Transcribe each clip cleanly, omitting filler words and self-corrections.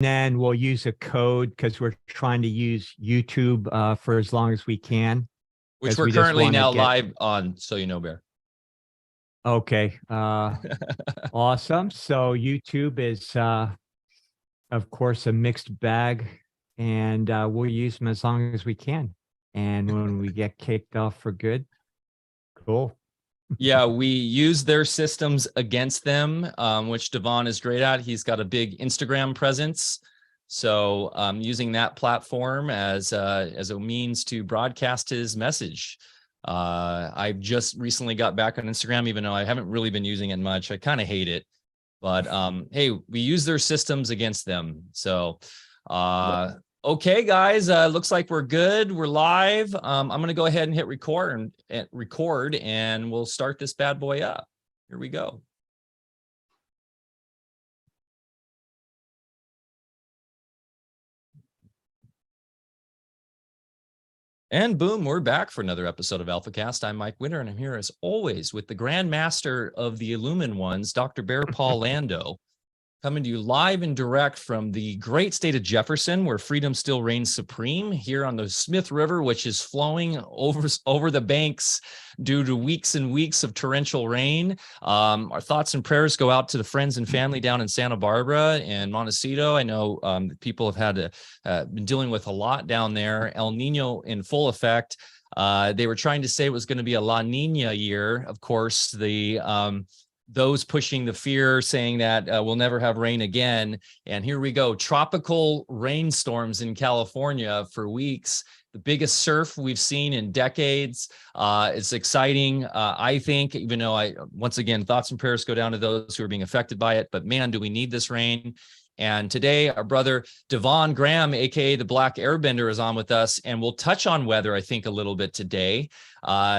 then we'll use a code because we're trying to use YouTube for as long as we can. Which we're currently now live on, so you know, Bear. Okay. Awesome. So YouTube is, of course, a mixed bag, and we'll use them as long as we can. And when we get kicked off for good, cool. Yeah, we use their systems against them, which Devon is great at. He's got a big Instagram presence. So using that platform as a means to broadcast his message. I just recently got back on Instagram, even though I haven't really been using it much. I kind of hate it. But hey, we use their systems against them. So okay, guys, looks like we're good. We're live. I'm going to go ahead and hit record and we'll start this bad boy up. Here we go. And boom, we're back for another episode of AlphaCast. I'm Mike Winter, and I'm here as always with the Grand Master of the Illumin Ones, Dr. Bear Paul Lando, coming to you live and direct from the great state of Jefferson, where freedom still reigns supreme, here on the Smith River, which is flowing over the banks due to weeks and weeks of torrential rain. Our thoughts and prayers go out to the friends and family down in Santa Barbara and Montecito. I know people have had been dealing with a lot down there. El Nino in full effect. They were trying to say it was going to be a La Nina year. Of course, those pushing the fear, saying that we'll never have rain again. And here we go, tropical rainstorms in California for weeks. The biggest surf we've seen in decades. It's exciting, I think, even though once again, thoughts and prayers go down to those who are being affected by it. But man, do we need this rain. And today, our brother Devon Graham, aka the Black Airbender, is on with us, and we'll touch on weather, I think, a little bit today.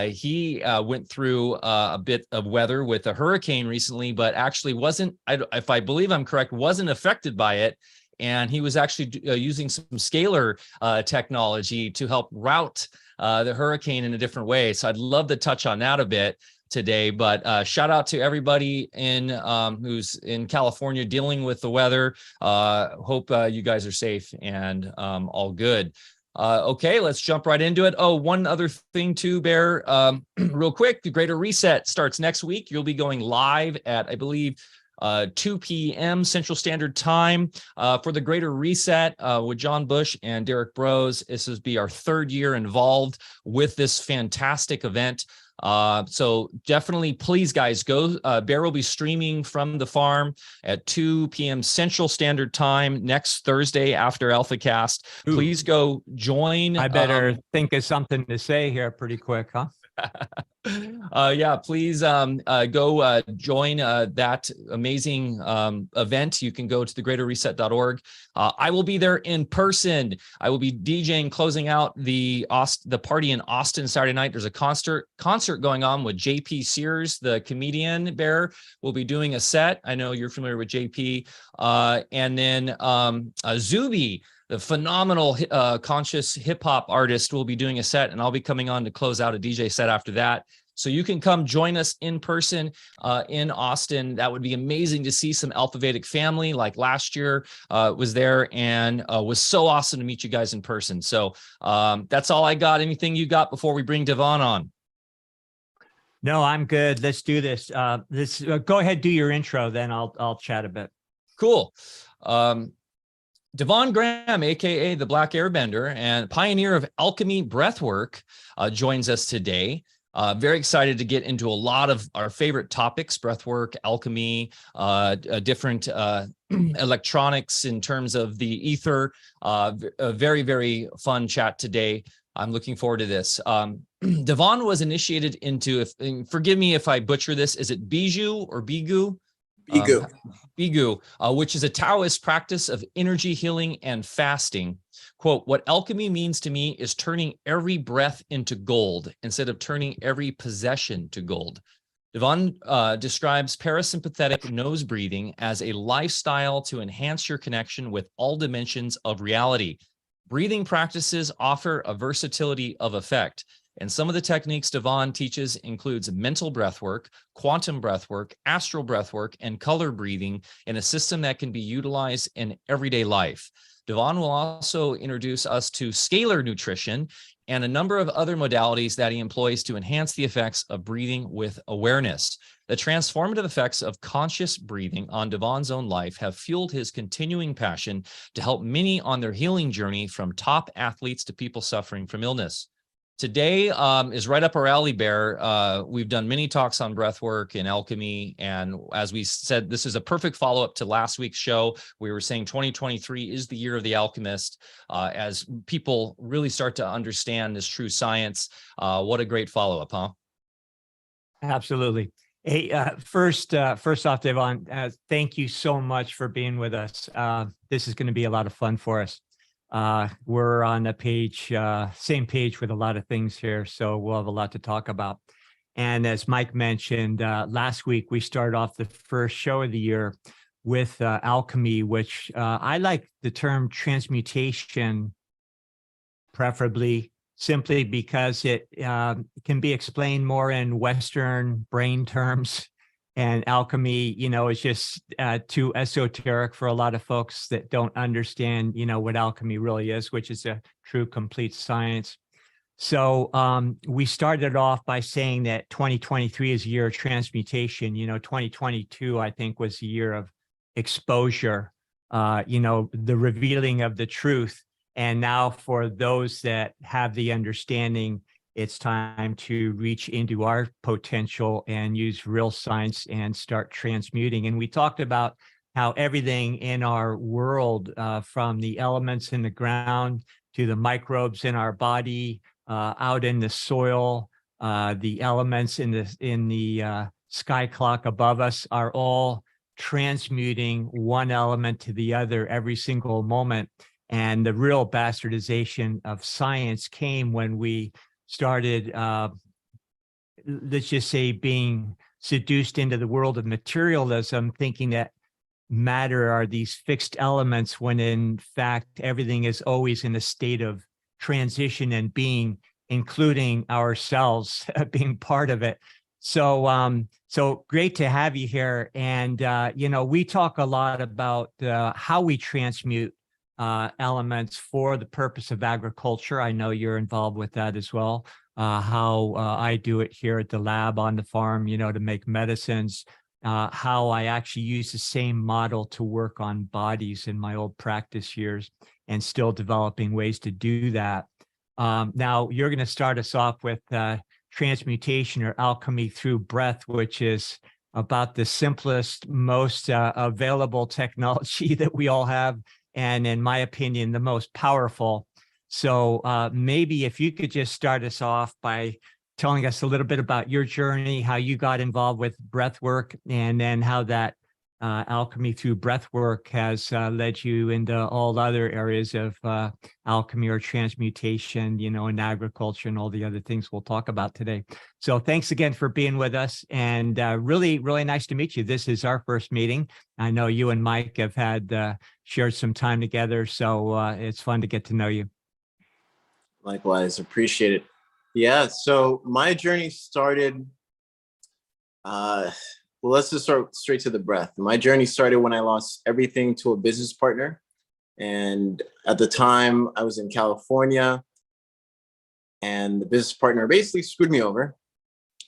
He went through a bit of weather with a hurricane recently, but actually wasn't, if I believe I'm correct, wasn't affected by it. And he was actually using some scalar technology to help route the hurricane in a different way. So I'd love to touch on that a bit today, but shout out to everybody who's in California dealing with the weather. Hope you guys are safe and all good. Okay, let's jump right into it. Oh, one other thing too, Bear, real quick, the Greater Reset starts next week. You'll be going live at, I believe, 2 p.m. Central Standard Time for the Greater Reset with John Bush and Derek Bros. This will be our third year involved with this fantastic event. So definitely, please, guys, go. Bear will be streaming from the farm at 2 p.m. Central Standard Time next Thursday after AlphaCast. Please go join. I better think of something to say here pretty quick, huh? Yeah, please go join that amazing event. You can go to thegreaterreset.org. I will be there in person. I will be DJing, closing out the party in Austin Saturday night. There's a concert going on with JP Sears, the comedian. Bear will be doing a set. I know you're familiar with JP. And then Zuby, the phenomenal conscious hip hop artist, will be doing a set, and I'll be coming on to close out a DJ set after that. So you can come join us in person in Austin. That would be amazing to see some Alfa Vedic family like last year was there, and was so awesome to meet you guys in person. So that's all I got. Anything you got before we bring Devon on? No, I'm good. Let's do this. Go ahead, do your intro, then I'll chat a bit. Cool. Devon Graham, aka the Black Airbender and pioneer of Alchemy Breathwork, joins us today. Very excited to get into a lot of our favorite topics: breathwork, alchemy, different electronics in terms of the ether. A very, very fun chat today. I'm looking forward to this. Devon was initiated into, forgive me if I butcher this, is it Bigu or Bigu? Bigu, which is a taoist practice of energy healing and fasting. Quote, what alchemy means to me is turning every breath into gold instead of turning every possession to gold. Devon describes parasympathetic nose breathing as a lifestyle to enhance your connection with all dimensions of reality. Breathing practices offer a versatility of effect. And some of the techniques Devon teaches includes mental breathwork, quantum breathwork, astral breathwork, and color breathing in a system that can be utilized in everyday life. Devon will also introduce us to Scalar Nutrition and a number of other modalities that he employs to enhance the effects of breathing with awareness. The transformative effects of conscious breathing on Devon's own life have fueled his continuing passion to help many on their healing journey, from top athletes to people suffering from illness. Today is right up our alley, Bear. We've done many talks on breathwork and alchemy. And as we said, this is a perfect follow-up to last week's show. We were saying 2023 is the year of the alchemist. As people really start to understand this true science, what a great follow-up, huh? Absolutely. Hey, first off, Devon, thank you so much for being with us. This is going to be a lot of fun for us. We're on the page, same page with a lot of things here, so we'll have a lot to talk about. And as Mike mentioned, last week, we started off the first show of the year with alchemy, which I like the term transmutation, preferably, simply because it can be explained more in Western brain terms. And alchemy, is just too esoteric for a lot of folks that don't understand, what alchemy really is, which is a true, complete science. So we started off by saying that 2023 is a year of transmutation. 2022, I think, was a year of exposure, the revealing of the truth. And now for those that have the understanding, it's time to reach into our potential and use real science and start transmuting. And we talked about how everything in our world, from the elements in the ground to the microbes in our body, out in the soil, the elements in the sky clock above us, are all transmuting one element to the other every single moment. And the real bastardization of science came when we started, let's just say, being seduced into the world of materialism, thinking that matter are these fixed elements, when in fact, everything is always in a state of transition and being, including ourselves being part of it. So, so great to have you here. And, we talk a lot about how we transmute elements for the purpose of agriculture. I know you're involved with that as well. How I do it here at the lab on the farm, to make medicines. How I actually use the same model to work on bodies in my old practice years, and still developing ways to do that. Now you're going to start us off with transmutation, or alchemy through breath, which is about the simplest, most available technology that we all have, and in my opinion, the most powerful. So maybe if you could just start us off by telling us a little bit about your journey, how you got involved with breath work, and then how that alchemy through breath work has led you into all other areas of alchemy or transmutation, in agriculture and all the other things we'll talk about today. So thanks again for being with us, and really, really nice to meet you. This is our first meeting. I know you and Mike have had shared some time together, so it's fun to get to know you. Likewise, appreciate it. Yeah, so my journey started, well, let's just start straight to the breath. My journey started when I lost everything to a business partner. And at the time I was in California, and the business partner basically screwed me over.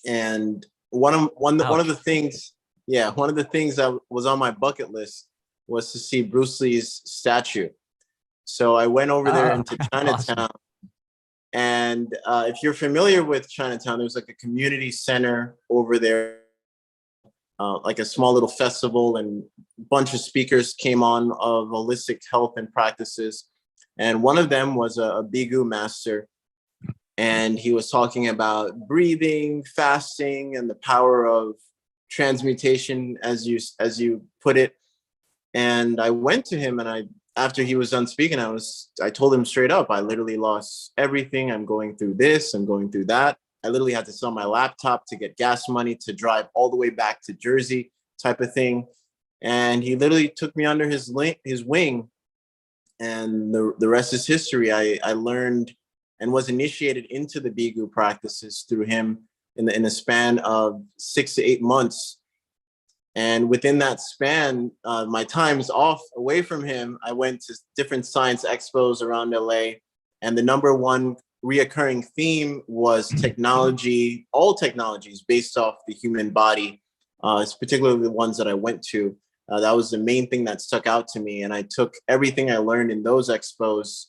And one of the things that was on my bucket list was to see Bruce Lee's statue. So I went over there into Chinatown. Awesome. And if you're familiar with Chinatown, there's like a community center over there, like a small little festival, and a bunch of speakers came on of holistic health and practices. And one of them was a Bigu master. And he was talking about breathing, fasting, and the power of transmutation, as you put it. And I went to him, and after he was done speaking, I told him straight up, I literally lost everything. I'm going through this, I'm going through that. I literally had to sell my laptop to get gas money to drive all the way back to Jersey, type of thing. And he literally took me under his wing, and the rest is history. I learned and was initiated into the Bigu practices through him in the span of 6 to 8 months. And within that span, my times off away from him, I went to different science expos around LA. And the number one reoccurring theme was technology, all technologies based off the human body, particularly the ones that I went to. That was the main thing that stuck out to me. And I took everything I learned in those expos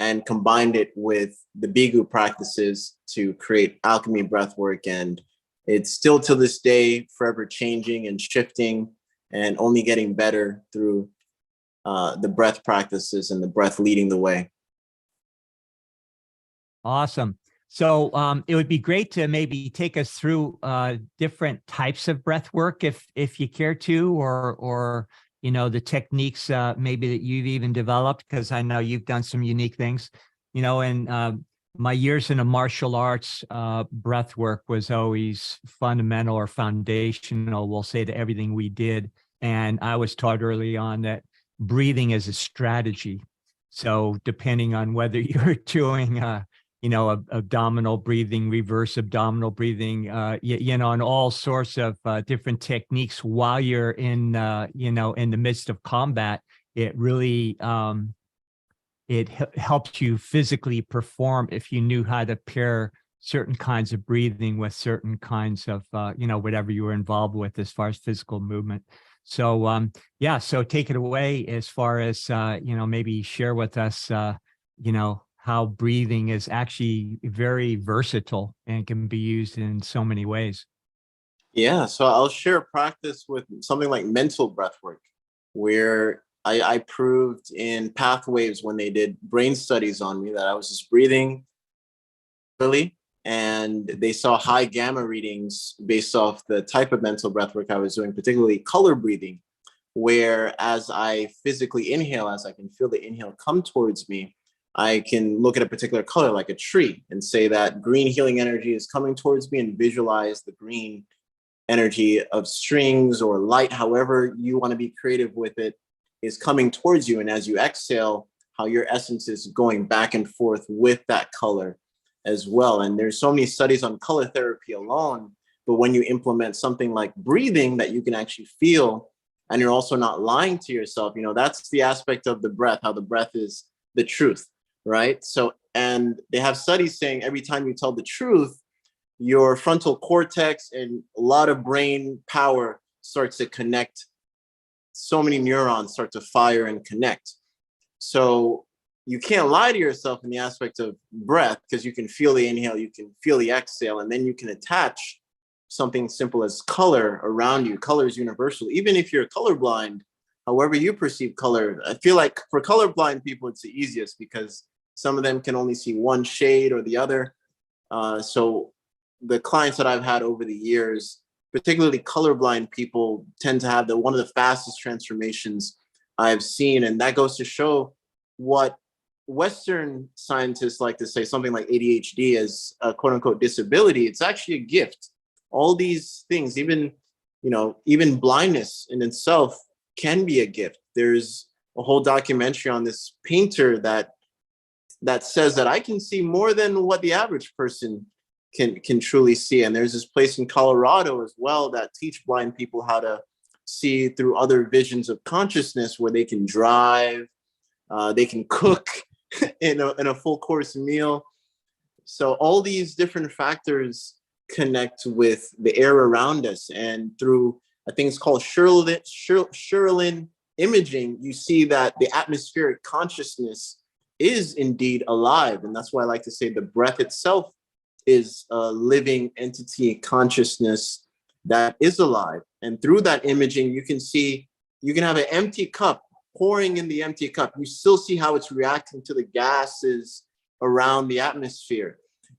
and combined it with the Bigu practices to create Alchemy Breathwork. And it's still to this day forever changing and shifting and only getting better through the breath practices and the breath leading the way. Awesome. So it would be great to maybe take us through different types of breath work if you care to, or you know, the techniques maybe that you've even developed, because I know you've done some unique things, you know, and my years in the martial arts, breath work was always fundamental or foundational, we'll say, to everything we did. And I was taught early on that breathing is a strategy. So depending on whether you're doing, you know, abdominal breathing, reverse abdominal breathing, you know, and all sorts of different techniques while you're in, you know, in the midst of combat, it really, it helps you physically perform if you knew how to pair certain kinds of breathing with certain kinds of, you know, whatever you were involved with as far as physical movement. So, yeah, so take it away as far as, you know, maybe share with us, you know, how breathing is actually very versatile and can be used in so many ways. Yeah, so I'll share a practice with something like mental breath work, where I proved in pathwaves when they did brain studies on me that I was just breathing really, and they saw high gamma readings based off the type of mental breath work I was doing, particularly color breathing, where as I physically inhale, as I can feel the inhale come towards me, I can look at a particular color like a tree and say that green healing energy is coming towards me, and visualize the green energy of strings or light, however you want to be creative with it, is coming towards you. And as you exhale, how your essence is going back and forth with that color as well. And there's so many studies on color therapy alone, but when you implement something like breathing that you can actually feel, and you're also not lying to yourself, you know, that's the aspect of the breath, how the breath is the truth, right? So, and they have studies saying every time you tell the truth, your frontal cortex and a lot of brain power starts to connect. So many neurons start to fire and connect. So you can't lie to yourself in the aspect of breath, because you can feel the inhale, you can feel the exhale, and then you can attach something simple as color around you. Color is universal. Even if you're colorblind, however you perceive color, I feel like for colorblind people, it's the easiest because some of them can only see one shade or the other. So the clients that I've had over the years, particularly colorblind people, tend to have one of the fastest transformations I've seen. And that goes to show what Western scientists like to say, something like ADHD as a quote unquote disability. It's actually a gift. All these things, even, you know, even blindness in itself can be a gift. There's a whole documentary on this painter that says that I can see more than what the average person can truly see. And there's this place in Colorado as well that teach blind people how to see through other visions of consciousness, where they can drive, they can cook in a full course meal. So all these different factors connect with the air around us, and through I think it's called Sherlin imaging, you see that the atmospheric consciousness is indeed alive. And that's why I like to say the breath itself is a living entity consciousness that is alive. And through that imaging, you can see, you can have an empty cup pouring in the empty cup. You still see how it's reacting to the gases around the atmosphere.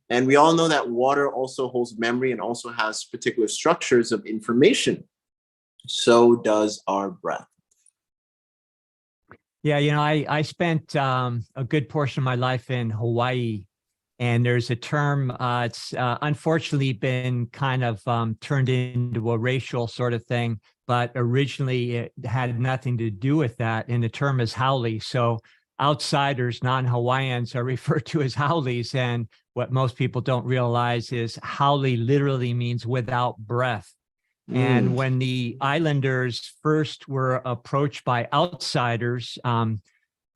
And we all know that water also holds memory and also has particular structures of information. So does our breath. Yeah, you know, I spent a good portion of my life in Hawaii, and there's a term, it's unfortunately been kind of turned into a racial sort of thing, but originally it had nothing to do with that, and the term is haole. So outsiders, non-Hawaiians, are referred to as haulis. And what most people don't realize is hauli literally means without breath. And when the islanders first were approached by outsiders,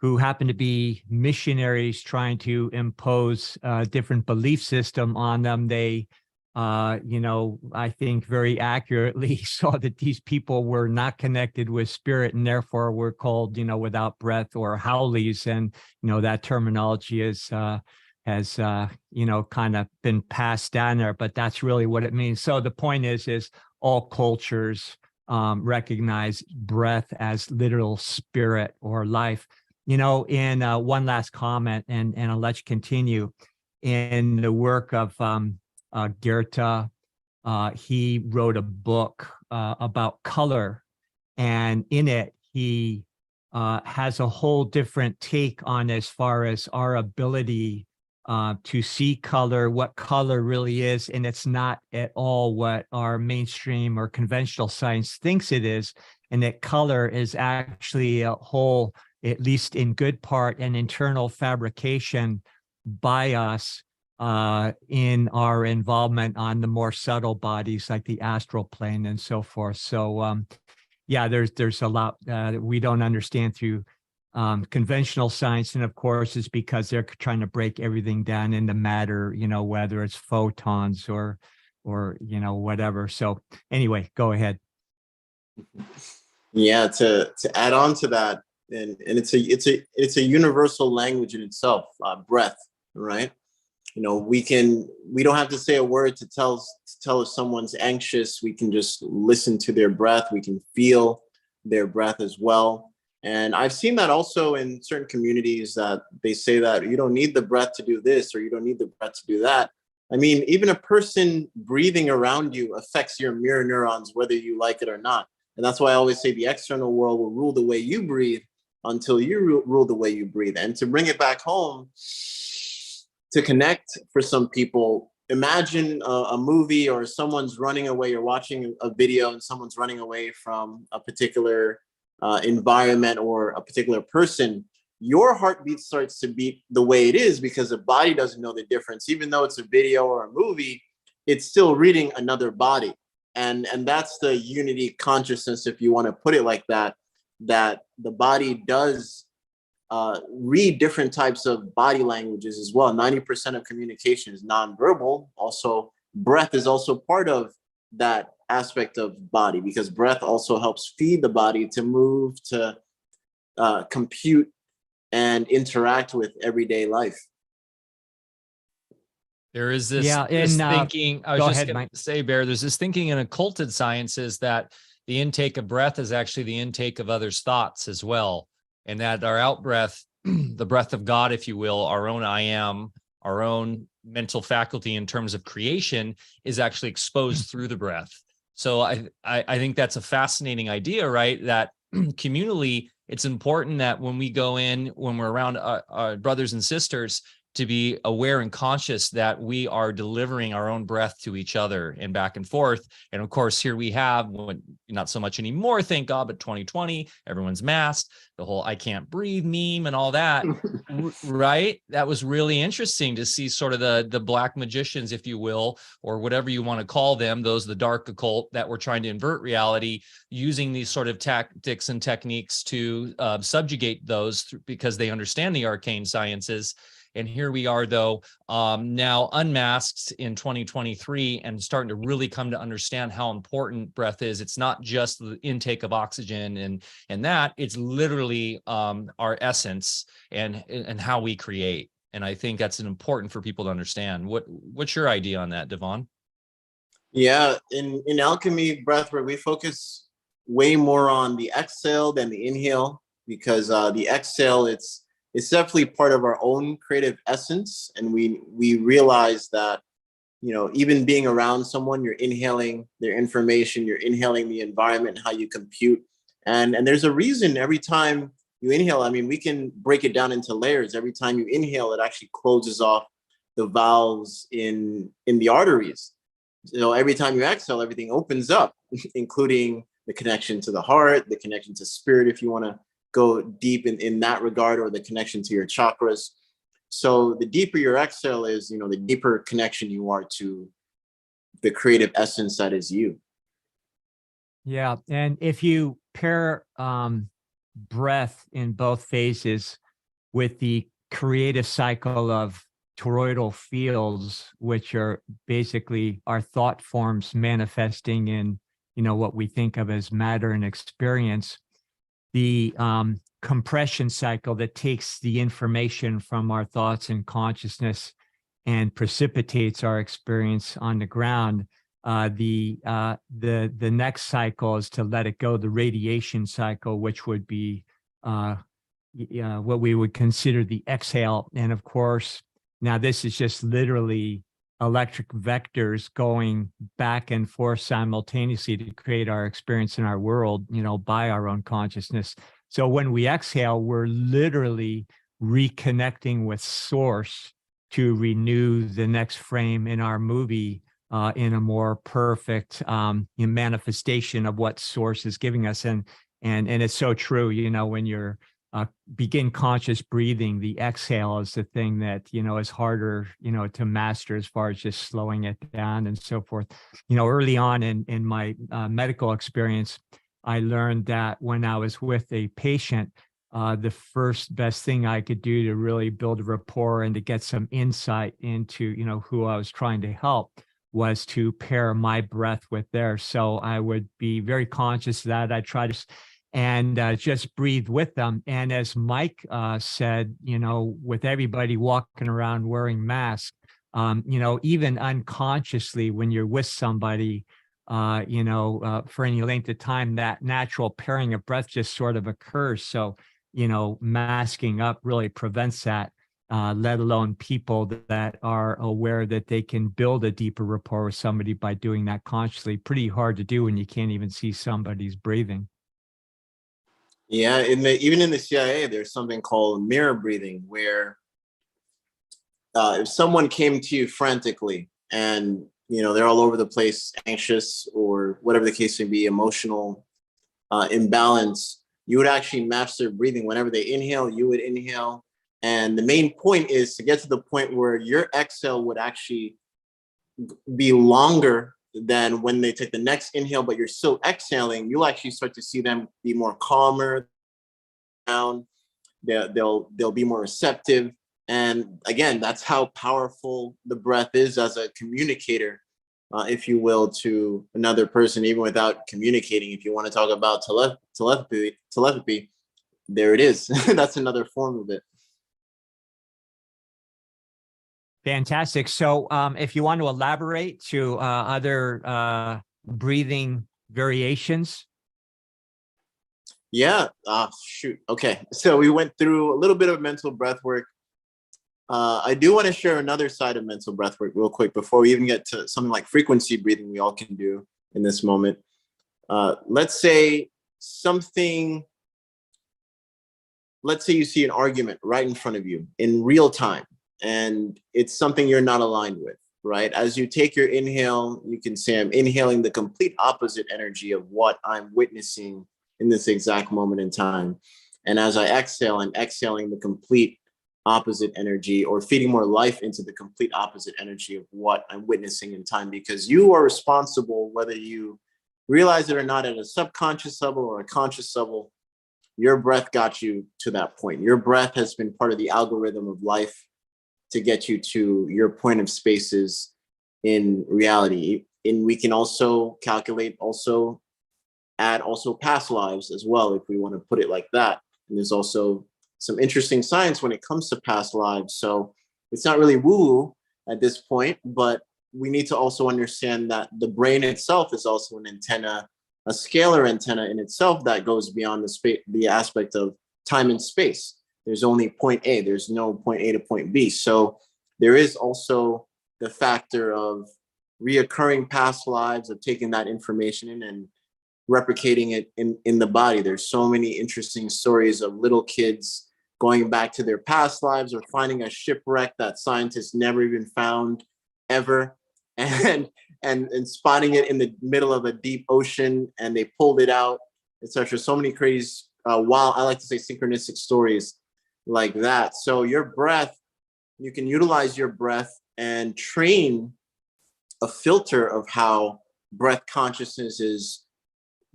who happened to be missionaries trying to impose a different belief system on them, they, I think very accurately saw that these people were not connected with spirit and therefore were called, without breath or howlies. And, that terminology has kind of been passed down there, but that's really what it means. So the point is all cultures recognize breath as literal spirit or life. In one last comment, and I'll let you continue. In the work of Goethe, he wrote a book about color, and in it he has a whole different take on as far as our ability to see color, what color really is, and it's not at all what our mainstream or conventional science thinks it is, and that color is actually a whole, at least in good part, an internal fabrication by us in our involvement on the more subtle bodies like the astral plane and so forth. So there's a lot we don't understand through conventional science, and of course it's because they're trying to break everything down into matter, whether it's photons or whatever. So anyway, go ahead. Yeah, to add on to that, and it's a universal language in itself, breath, right? We don't have to say a word to tell if someone's anxious. We can just listen to their breath. We can feel their breath as well. And I've seen that also in certain communities, that they say that you don't need the breath to do this, or you don't need the breath to do that. I mean, even a person breathing around you affects your mirror neurons, whether you like it or not. And that's why I always say the external world will rule the way you breathe until you rule the way you breathe. And to bring it back home, to connect for some people, imagine a movie, or someone's running away. You're watching a video and someone's running away from a particular environment or a particular person. Your heartbeat starts to beat the way it is because the body doesn't know the difference. Even though it's a video or a movie, it's still reading another body. And that's the unity consciousness, if you want to put it like that, that the body does read different types of body languages as well. 90% of communication is nonverbal. Also, breath is also part of that aspect of body, because breath also helps feed the body to move, to compute and interact with everyday life. There is this thinking, I was just going to say, Bear, there's this thinking in occulted sciences that the intake of breath is actually the intake of others' thoughts as well. And that our out breath, the breath of God, if you will, our own I am, our own mental faculty in terms of creation, is actually exposed through the breath. So I think that's a fascinating idea, right? That communally, it's important that when we go in, when we're around our brothers and sisters, to be aware and conscious that we are delivering our own breath to each other and back and forth. And of course, here we have, not so much anymore, thank God, but 2020, everyone's masked, the whole I can't breathe meme and all that, right? That was really interesting to see sort of the black magicians, if you will, or whatever you want to call them, those, the dark occult that were trying to invert reality, using these sort of tactics and techniques to subjugate those because they understand the arcane sciences. And here we are, though, now unmasked in 2023 and starting to really come to understand how important breath is. It's not just the intake of oxygen and that, it's literally our essence and how we create. And I think that's important for people to understand. What's your idea on that, Devon? Yeah, in Alchemy Breathwork, we focus way more on the exhale than the inhale, because the exhale, it's definitely part of our own creative essence. And we realize that, even being around someone, you're inhaling their information, you're inhaling the environment, how you compute. And there's a reason every time you inhale, I mean, we can break it down into layers. Every time you inhale, it actually closes off the valves in the arteries. So every time you exhale, everything opens up, including the connection to the heart, the connection to spirit, if you want to go deep in that regard, or the connection to your chakras. So the deeper your exhale is, the deeper connection you are to the creative essence that is you. Yeah. And if you pair breath in both phases with the creative cycle of toroidal fields, which are basically our thought forms manifesting in, what we think of as matter and experience, the compression cycle that takes the information from our thoughts and consciousness and precipitates our experience on the ground. The next cycle is to let it go, the radiation cycle, which would be what we would consider the exhale. And of course, now this is just literally electric vectors going back and forth simultaneously to create our experience in our world, by our own consciousness. So when we exhale, we're literally reconnecting with source to renew the next frame in our movie in a more perfect manifestation of what source is giving us. And it's so true, when you're begin conscious breathing, the exhale is the thing that, is harder, to master as far as just slowing it down and so forth. Early on in my medical experience, I learned that when I was with a patient, the first best thing I could do to really build a rapport and to get some insight into, who I was trying to help was to pair my breath with theirs. So I would be very conscious of that. I try to and just breathe with them. And as Mike said, with everybody walking around wearing masks, even unconsciously when you're with somebody, for any length of time, that natural pairing of breath just sort of occurs. So, masking up really prevents that, let alone people that are aware that they can build a deeper rapport with somebody by doing that consciously. Pretty hard to do when you can't even see somebody's breathing. Yeah, even in the CIA, there's something called mirror breathing, where if someone came to you frantically and they're all over the place, anxious, or whatever the case may be, emotional imbalance, you would actually match their breathing. Whenever they inhale, you would inhale. And the main point is to get to the point where your exhale would actually be longer than when they take the next inhale, but you're still exhaling. You'll actually start to see them be more calmer down. They'll be more receptive. And again, that's how powerful the breath is as a communicator, if you will, to another person, even without communicating. If you want to talk about telepathy, there it is. That's another form of it. Fantastic. So if you want to elaborate to other breathing variations. Yeah. Shoot. Okay. So we went through a little bit of mental breath work. I do want to share another side of mental breath work real quick before we even get to something like frequency breathing we all can do in this moment. Let's say you see an argument right in front of you in real time, and it's something you're not aligned with, right? As you take your inhale, you can say, I'm inhaling the complete opposite energy of what I'm witnessing in this exact moment in time. And as I exhale, I'm exhaling the complete opposite energy, or feeding more life into the complete opposite energy of what I'm witnessing in time, because you are responsible, whether you realize it or not, at a subconscious level or a conscious level. Your breath got you to that point. Your breath has been part of the algorithm of life to get you to your point of spaces in reality. And we can also calculate, add past lives as well, if we want to put it like that. And there's also some interesting science when it comes to past lives. So it's not really woo-woo at this point, but we need to also understand that the brain itself is also an antenna, a scalar antenna in itself that goes beyond the aspect of time and space. There's only point A, there's no point A to point B. So there is also the factor of reoccurring past lives, of taking that information in and replicating it in the body. There's so many interesting stories of little kids going back to their past lives, or finding a shipwreck that scientists never even found ever, and spotting it in the middle of a deep ocean, and they pulled it out, etc. So many crazy wild, I like to say synchronistic stories like that. So your breath, you can utilize your breath and train a filter of how breath consciousness is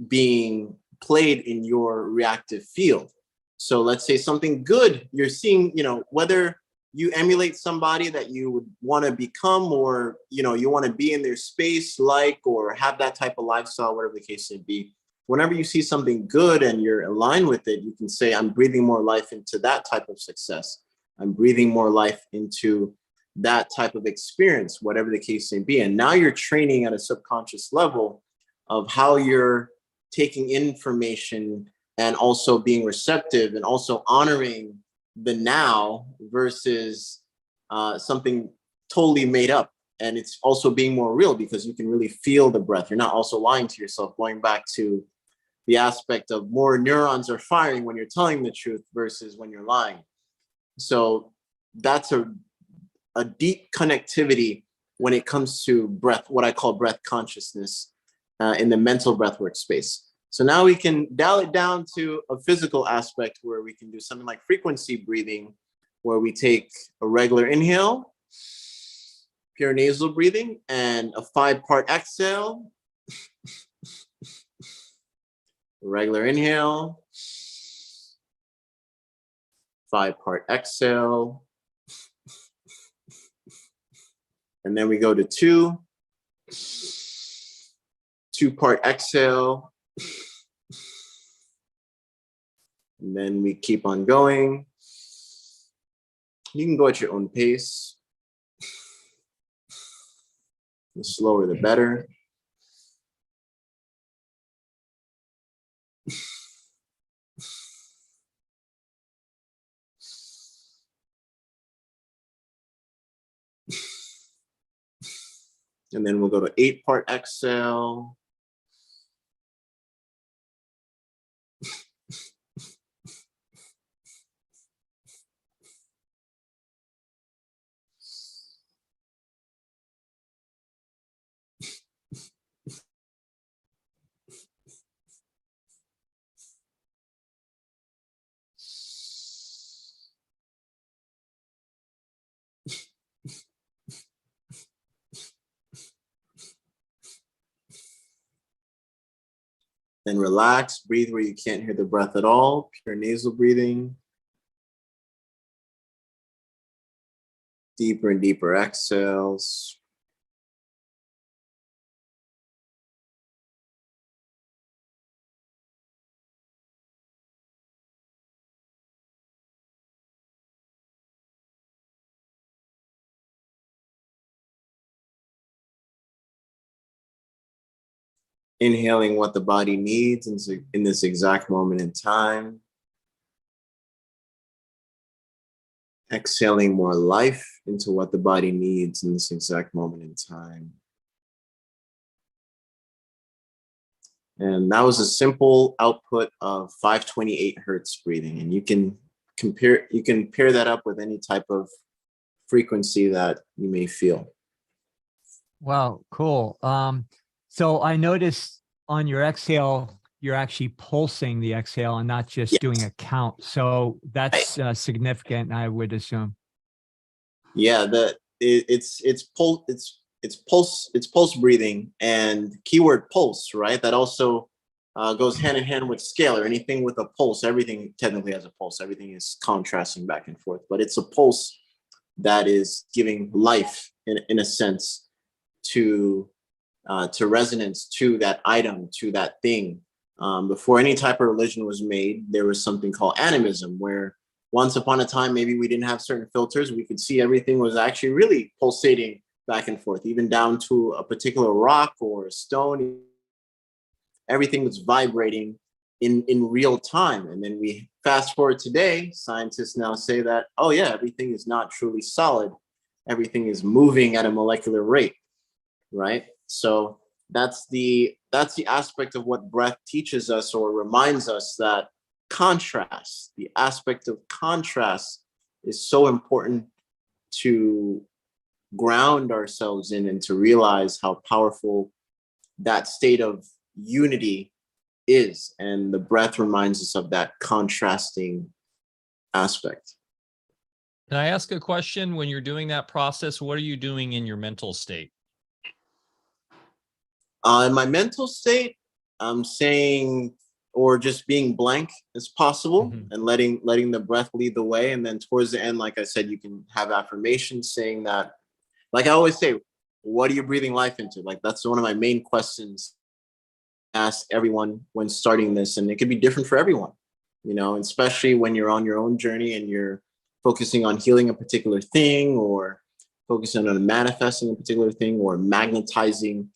being played in your reactive field. So let's say something good you're seeing, you know, whether you emulate somebody that you would want to become, or, you know, you want to be in their space, like, or have that type of lifestyle, whatever the case may be. Whenever you see something good and you're aligned with it, you can say, I'm breathing more life into that type of success. I'm breathing more life into that type of experience, whatever the case may be. And now you're training at a subconscious level of how you're taking information and also being receptive and also honoring the now versus something totally made up. And it's also being more real because you can really feel the breath. You're not also lying to yourself, going back to the aspect of more neurons are firing when you're telling the truth versus when you're lying. So that's a deep connectivity when it comes to breath, what I call breath consciousness in the mental breathwork space. So now we can dial it down to a physical aspect where we can do something like frequency breathing, where we take a regular inhale, pure nasal breathing, and a 5-part exhale. Regular inhale, 5-part exhale. And then we go to 2-part exhale. And then we keep on going. You can go at your own pace. The slower, the better. And then we'll go to 8-part exhale. Then relax, breathe where you can't hear the breath at all, pure nasal breathing. Deeper and deeper exhales. Inhaling what the body needs in this exact moment in time. Exhaling more life into what the body needs in this exact moment in time. And that was a simple output of 528 hertz breathing. And you can pair that up with any type of frequency that you may feel. Wow, cool. So I noticed on your exhale, you're actually pulsing the exhale and not just doing a count. So that's significant, I would assume. Yeah, it's pulse breathing, and keyword pulse, right? That also goes hand in hand with scalar. Anything with a pulse, everything technically has a pulse. Everything is contrasting back and forth, but it's a pulse that is giving life in a sense to resonance, to that item, to that thing. Before any type of religion was made, there was something called animism, where once upon a time, maybe we didn't have certain filters. We could see everything was actually really pulsating back and forth, even down to a particular rock or a stone. Everything was vibrating in real time. And then we fast forward today, scientists now say that, oh yeah, everything is not truly solid. Everything is moving at a molecular rate, right? So that's the aspect of what breath teaches us or reminds us, that contrast, the aspect of contrast is so important to ground ourselves in and to realize how powerful that state of unity is. And the breath reminds us of that contrasting aspect. Can I ask a question? When you're doing that process, what are you doing in your mental state? In my mental state, I'm saying, or just being blank as possible, and letting the breath lead the way. And then towards the end, like I said, you can have affirmations saying that, like I always say, what are you breathing life into? Like, that's one of my main questions I ask everyone when starting this. And it could be different for everyone, you know, especially when you're on your own journey and you're focusing on healing a particular thing, or focusing on manifesting a particular thing, or magnetizing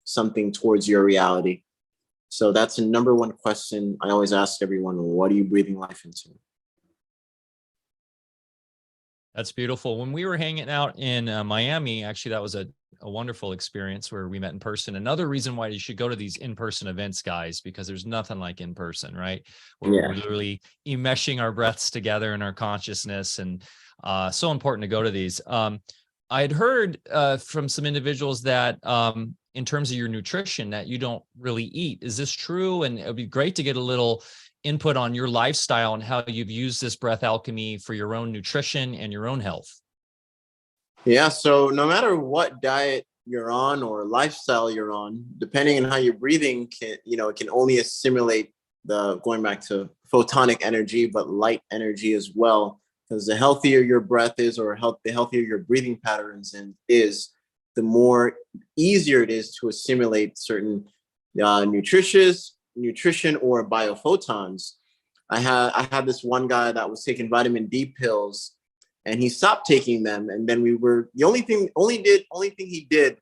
something towards your reality. So that's the number one question I always ask everyone: what are you breathing life into? That's beautiful. When we were hanging out in Miami, actually, that was a wonderful experience where we met in person. Another reason why you should go to these in-person events, guys, because there's nothing like in person, right? Where we're literally enmeshing our breaths together in our consciousness, and so important to go to these. I had heard from some individuals that in terms of your nutrition, that you don't really eat. Is this true? And it would be great to get a little input on your lifestyle and how you've used this breath alchemy for your own nutrition and your own health. Yeah, so no matter what diet you're on or lifestyle you're on, depending on how you're breathing, it can only assimilate going back to photonic energy, but light energy as well. Because the healthier your breath is, or the healthier your breathing patterns is, the more easier it is to assimilate certain nutrition or biophotons. I had this one guy that was taking vitamin D pills, and he stopped taking them. And then the only thing he did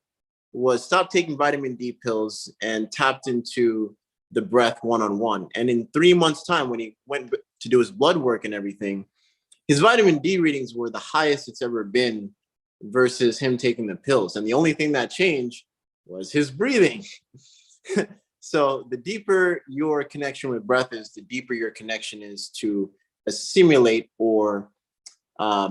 was stop taking vitamin D pills and tapped into the breath one-on-one. And in 3 months' time, when he went to do his blood work and everything, his vitamin D readings were the highest it's ever been versus him taking the pills. And the only thing that changed was his breathing. So the deeper your connection with breath is, the deeper your connection is to assimilate, or I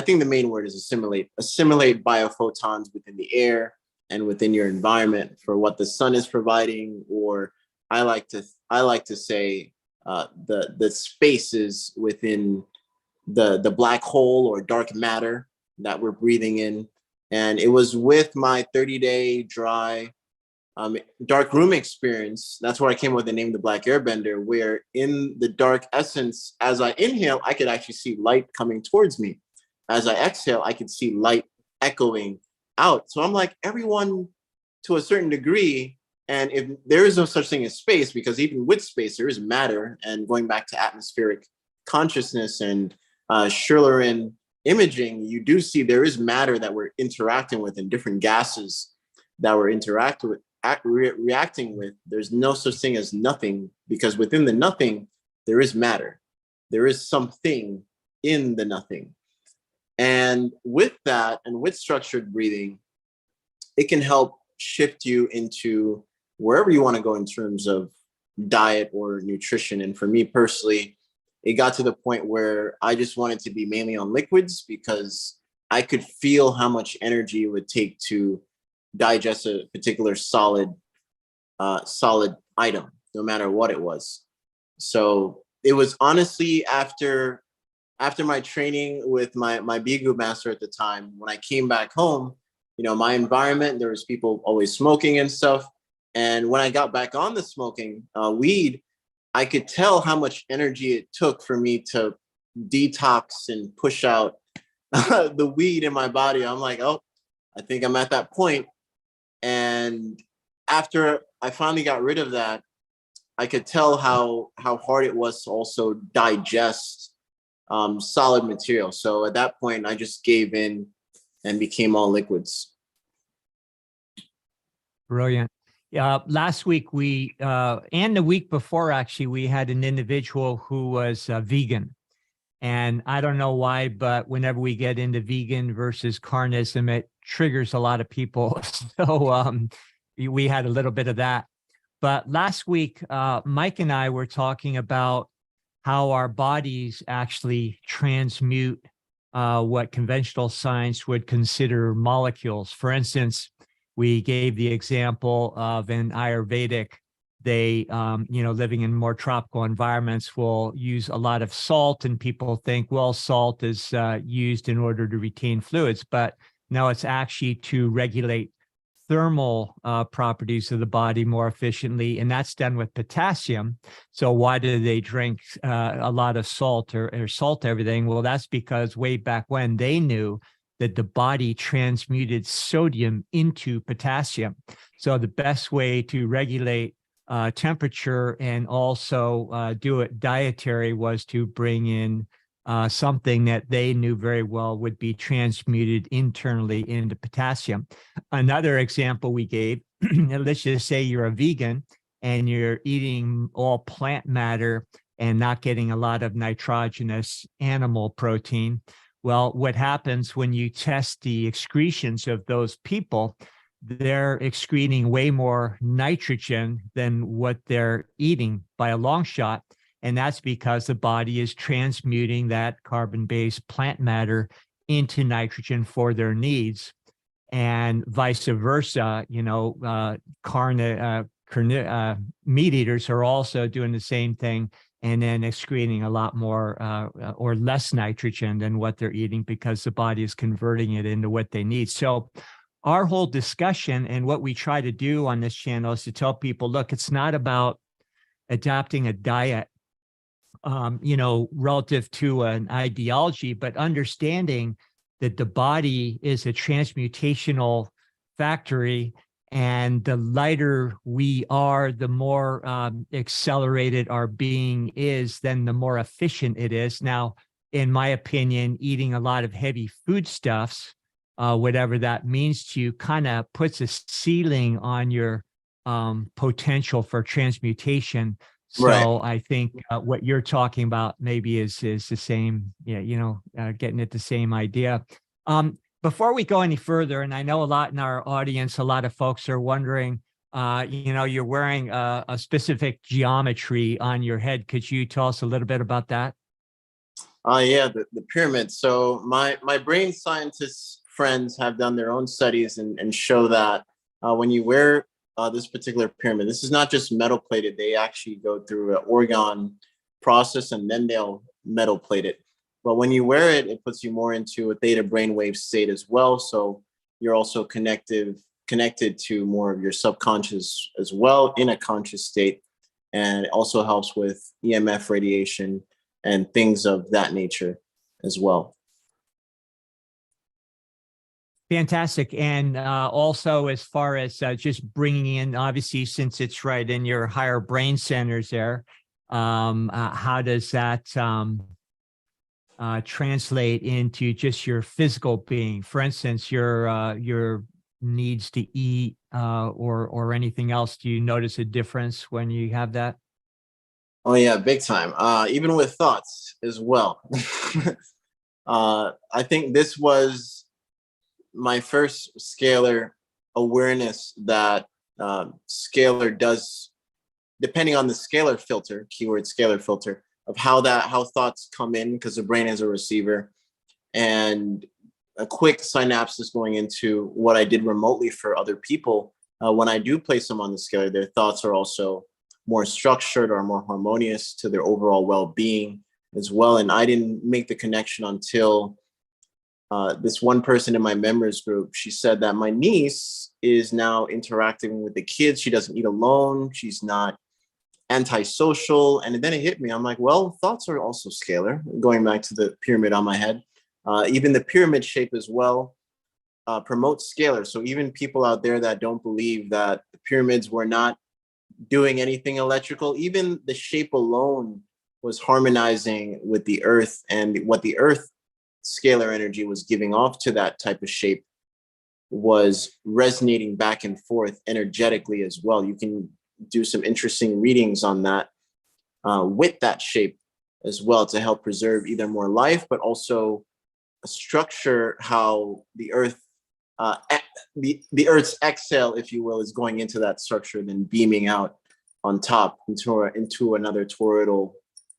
think the main word is assimilate biophotons within the air and within your environment for what the sun is providing, or I like to say the spaces within the black hole or dark matter that we're breathing in. And it was with my 30-day dry dark room experience. That's where I came up with the name, the Black Airbender, where in the dark essence, as I inhale, I could actually see light coming towards me. As I exhale, I could see light echoing out. So I'm like, everyone to a certain degree. And if there is no such thing as space, because even with space, there is matter. And going back to atmospheric consciousness and Schillerin imaging, you do see there is matter that we're interacting with, and different gases that we're reacting with. There's no such thing as nothing, because within the nothing, there is matter. There is something in the nothing. And with that, and with structured breathing, it can help shift you into wherever you want to go in terms of diet or nutrition. And for me personally, it got to the point where I just wanted to be mainly on liquids, because I could feel how much energy it would take to digest a particular solid item, no matter what it was. So it was honestly after my training with my Bigu master at the time, when I came back home, my environment, there was people always smoking and stuff. And when I got back on the smoking weed, I could tell how much energy it took for me to detox and push out the weed in my body. I'm like, oh, I think I'm at that point. And after I finally got rid of that, I could tell how hard it was to also digest solid material. So at that point, I just gave in and became all liquids. Brilliant. Last week and the week before, actually, we had an individual who was vegan. And I don't know why, but whenever we get into vegan versus carnism, it triggers a lot of people. So we had a little bit of that. But last week, Mike and I were talking about how our bodies actually transmute what conventional science would consider molecules. For instance, we gave the example of an Ayurvedic they, living in more tropical environments will use a lot of salt, and people think, well, salt is used in order to retain fluids, but no, it's actually to regulate thermal properties of the body more efficiently, and that's done with potassium. So why do they drink a lot of salt or salt everything? Well, that's because way back when they knew that the body transmuted sodium into potassium. So the best way to regulate temperature and also do it dietary was to bring in something that they knew very well would be transmuted internally into potassium. Another example we gave, let's just say you're a vegan and you're eating all plant matter and not getting a lot of nitrogenous animal protein. Well, what happens when you test the excretions of those people, they're excreting way more nitrogen than what they're eating by a long shot. And that's because the body is transmuting that carbon-based plant matter into nitrogen for their needs, and vice versa. Meat eaters are also doing the same thing, and then excreting a lot more or less nitrogen than what they're eating because the body is converting it into what they need. So our whole discussion and what we try to do on this channel is to tell people, look, it's not about adapting a diet relative to an ideology, but understanding that the body is a transmutational factory, and the lighter we are, the more accelerated our being is, then the more efficient it is. Now, in my opinion, eating a lot of heavy foodstuffs, whatever that means to you, kind of puts a ceiling on your potential for transmutation. So right. I think what you're talking about maybe is the same, getting at the same idea. Before we go any further, and I know a lot in our audience, a lot of folks are wondering, you're wearing a specific geometry on your head. Could you tell us a little bit about that? Yeah, the pyramid. So my brain scientist friends have done their own studies and show that when you wear this particular pyramid, this is not just metal plated. They actually go through an orgone process and then they'll metal plate it. But when you wear it, it puts you more into a theta brainwave state as well. So you're also connected to more of your subconscious as well in a conscious state. And it also helps with EMF radiation and things of that nature as well. Fantastic. And also, as far as just bringing in, obviously, since it's right in your higher brain centers there, how does that translate into just your physical being? For instance, your needs to eat or anything else. Do you notice a difference when you have that? Oh yeah, big time. Even with thoughts as well. I think this was my first scalar awareness that scalar does, depending on the scalar filter, keyword scalar filter, of how thoughts come in, because the brain is a receiver, and a quick synapses going into what I did remotely for other people. When I do place them on the scalar, their thoughts are also more structured or more harmonious to their overall well-being as well. And I didn't make the connection until this one person in my members group. She said that my niece is now interacting with the kids. She doesn't eat alone. She's not antisocial. And then it hit me. I'm like, well, thoughts are also scalar. Going back to the pyramid on my head, even the pyramid shape as well promotes scalar. So even people out there that don't believe that the pyramids were not doing anything electrical, even the shape alone was harmonizing with the earth, and what the earth scalar energy was giving off to that type of shape was resonating back and forth energetically as well. You can do some interesting readings on that with that shape as well to help preserve either more life, but also structure how the earth, the earth's exhale, if you will, is going into that structure, then beaming out on top into another toroidal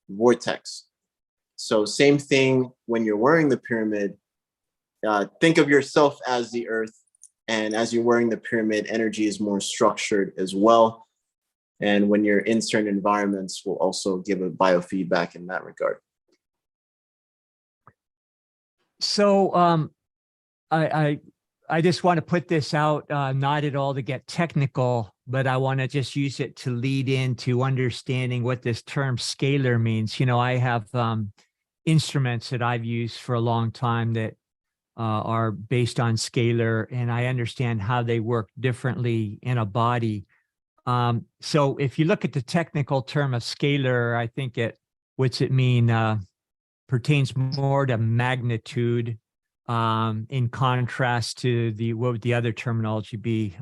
vortex. So same thing when you're wearing the pyramid, think of yourself as the earth, and as you're wearing the pyramid, energy is more structured as well. And when you're in certain environments, will also give a biofeedback in that regard. So I just want to put this out, not at all to get technical, but I want to just use it to lead into understanding what this term scalar means. You know, I have instruments that I've used for a long time that are based on scalar, and I understand how they work differently in a body. So if you look at the technical term of scalar, I think what's it mean? Pertains more to magnitude, in contrast to what would the other terminology be?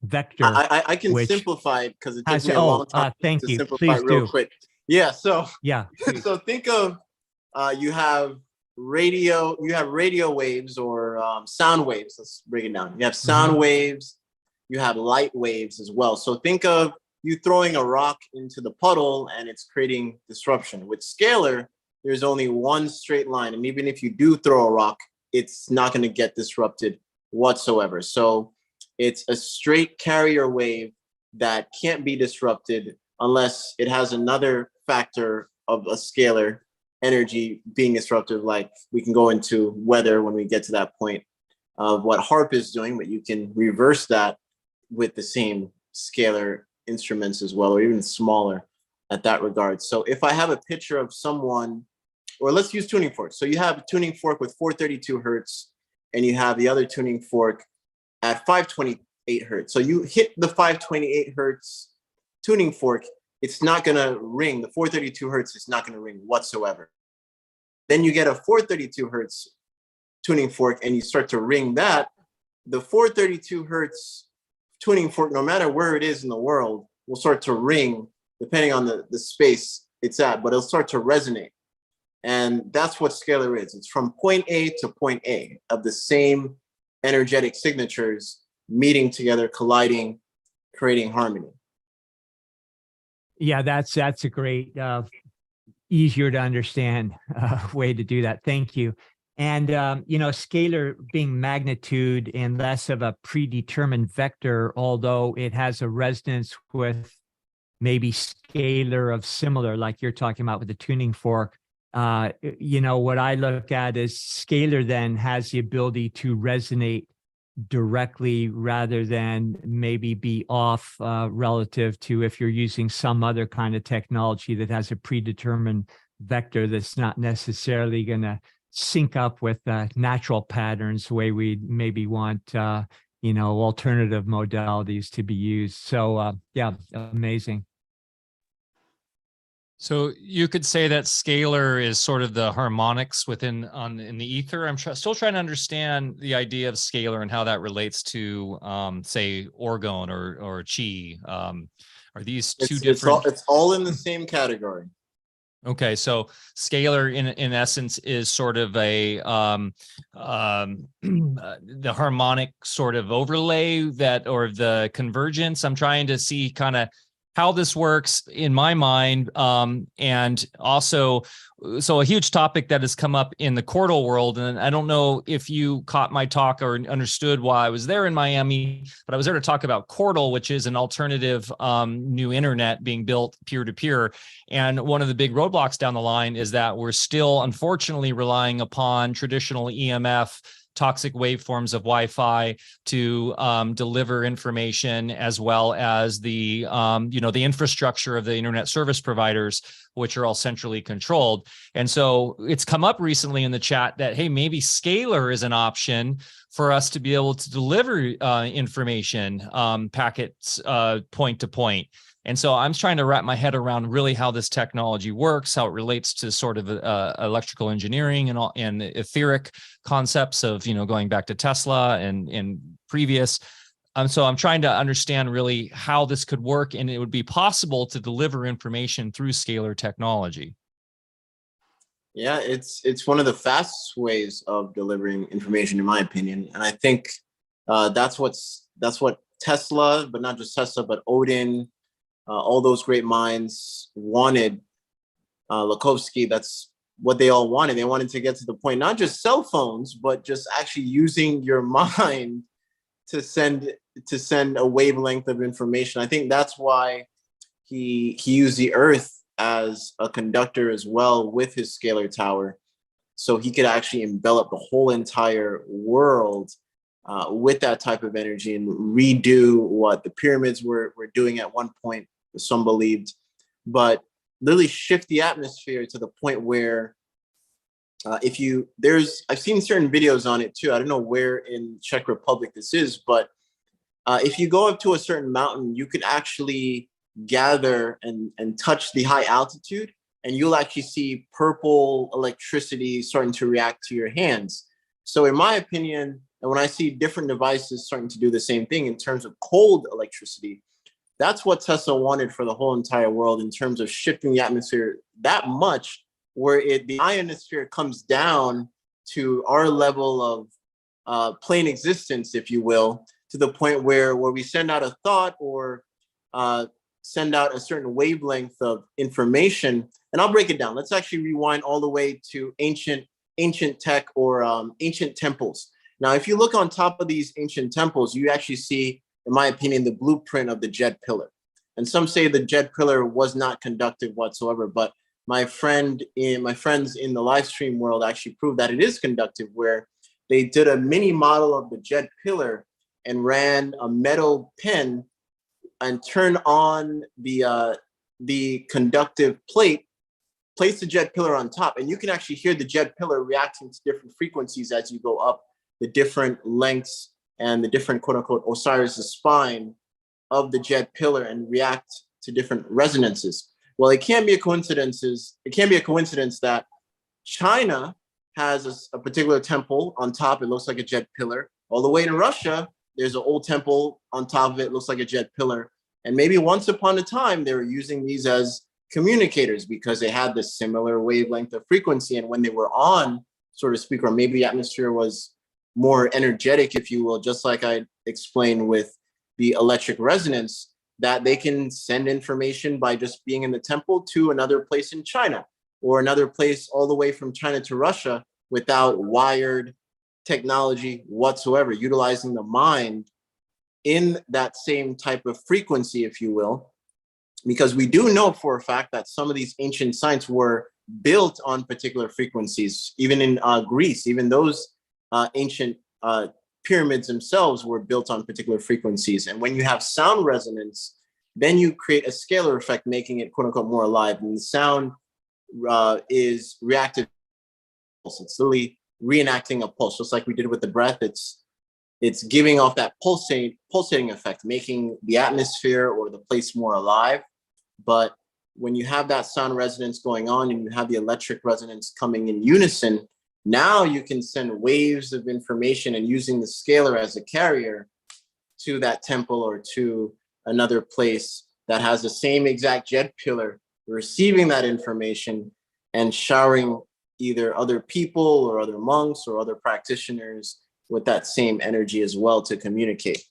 Vector. I can simplify it because it took me a long time thank to you. simplify Please it real do. quick. Yeah. So yeah. So think of you have radio waves or sound waves. Let's break it down. You have sound waves. You have light waves as well. So think of you throwing a rock into the puddle and it's creating disruption. With scalar, there's only one straight line. And even if you do throw a rock, it's not going to get disrupted whatsoever. So it's a straight carrier wave that can't be disrupted unless it has another factor of a scalar energy being disruptive. Like we can go into weather when we get to that point of what HARP is doing, but you can reverse that with the same scalar instruments as well, or even smaller at that regard. So if I have a picture of someone, or let's use tuning forks. So you have a tuning fork with 432 hertz, and you have the other tuning fork at 528 hertz. So you hit the 528 hertz tuning fork, it's not going to ring. The 432 hertz is not going to ring whatsoever. Then you get a 432 hertz tuning fork, and you start to ring that. The 432 hertz tuning fork, no matter where it is in the world, will start to ring depending on the space it's at, but it'll start to resonate. And that's what scalar is. It's from point A to point A of the same energetic signatures meeting together, colliding, creating harmony. Yeah, that's a great, easier to understand way to do that. Thank you. And, you know, scalar being magnitude and less of a predetermined vector, although it has a resonance with maybe scalar of similar, like you're talking about with the tuning fork. You know, what I look at is scalar then has the ability to resonate directly rather than maybe be off relative to if you're using some other kind of technology that has a predetermined vector that's not necessarily going to sync up with natural patterns the way we maybe want, you know, alternative modalities to be used. So yeah, amazing. So you could say that scalar is sort of the harmonics in the ether. I'm still trying to understand the idea of scalar and how that relates to, say, orgone or chi. Are these two different? It's all in the same category. Okay, so scalar in essence is sort of a the harmonic sort of overlay or the convergence. I'm trying to see kind of how this works in my mind. And also, so a huge topic that has come up in the chordal world, and I don't know if you caught my talk or understood why I was there in Miami, but I was there to talk about chordal, which is an alternative new internet being built peer-to-peer. And one of the big roadblocks down the line is that we're still, unfortunately, relying upon traditional EMF toxic waveforms of Wi-Fi to deliver information, as well as the the infrastructure of the internet service providers, which are all centrally controlled. And so it's come up recently in the chat that, hey, maybe scalar is an option for us to be able to deliver information packets point to point. And so I'm trying to wrap my head around really how this technology works, how it relates to sort of electrical engineering and etheric concepts of, going back to Tesla and previous. So I'm trying to understand really how this could work, and it would be possible to deliver information through scalar technology. Yeah, it's one of the fastest ways of delivering information, in my opinion. And I think that's what Tesla, but not just Tesla, but Odin, all those great minds wanted. Lakovsky, that's what they all wanted. They wanted to get to the point, not just cell phones, but just actually using your mind to send a wavelength of information. I think that's why he used the earth as a conductor as well with his scalar tower. So he could actually envelop the whole entire world with that type of energy and redo what the pyramids were doing at one point, some believed, but literally shift the atmosphere to the point where I've seen certain videos on it too. I don't know where in Czech Republic this is, but if you go up to a certain mountain, you could actually gather and touch the high altitude, and you'll actually see purple electricity starting to react to your hands. So in my opinion, and when I see different devices starting to do the same thing in terms of cold electricity, that's what Tesla wanted for the whole entire world in terms of shifting the atmosphere that much, where the ionosphere comes down to our level of plain existence, if you will, to the point where we send out a thought or send out a certain wavelength of information. And I'll break it down. Let's actually rewind all the way to ancient tech or ancient temples. Now, if you look on top of these ancient temples, you actually see, in my opinion, the blueprint of the jet pillar. And some say the jet pillar was not conductive whatsoever, but my friends in the live stream world actually proved that it is conductive, where they did a mini model of the jet pillar and ran a metal pen and turned on the conductive plate, placed the jet pillar on top, and you can actually hear the jet pillar reacting to different frequencies as you go up the different lengths and the different quote unquote Osiris' spine of the jet pillar and react to different resonances. Well, it can't be a coincidence that China has a particular temple on top. It looks like a jet pillar. All the way in Russia, there's an old temple on top of it. It looks like a jet pillar. And maybe once upon a time, they were using these as communicators because they had this similar wavelength of frequency. And when they were on, so to speak, or maybe the atmosphere was more energetic, if you will, just like I explained with the electric resonance, that they can send information by just being in the temple to another place in China or another place all the way from China to Russia without wired technology whatsoever, utilizing the mind in that same type of frequency, if you will, because we do know for a fact that some of these ancient sites were built on particular frequencies. Even in Greece, even those ancient pyramids themselves were built on particular frequencies. And when you have sound resonance, then you create a scalar effect, making it quote unquote more alive. And the sound is reactive. It's literally reenacting a pulse, just like we did with the breath. It's giving off that pulsating effect, making the atmosphere or the place more alive. But when you have that sound resonance going on and you have the electric resonance coming in unison, now you can send waves of information and using the scalar as a carrier to that temple or to another place that has the same exact jet pillar, receiving that information and showering either other people or other monks or other practitioners with that same energy as well to communicate.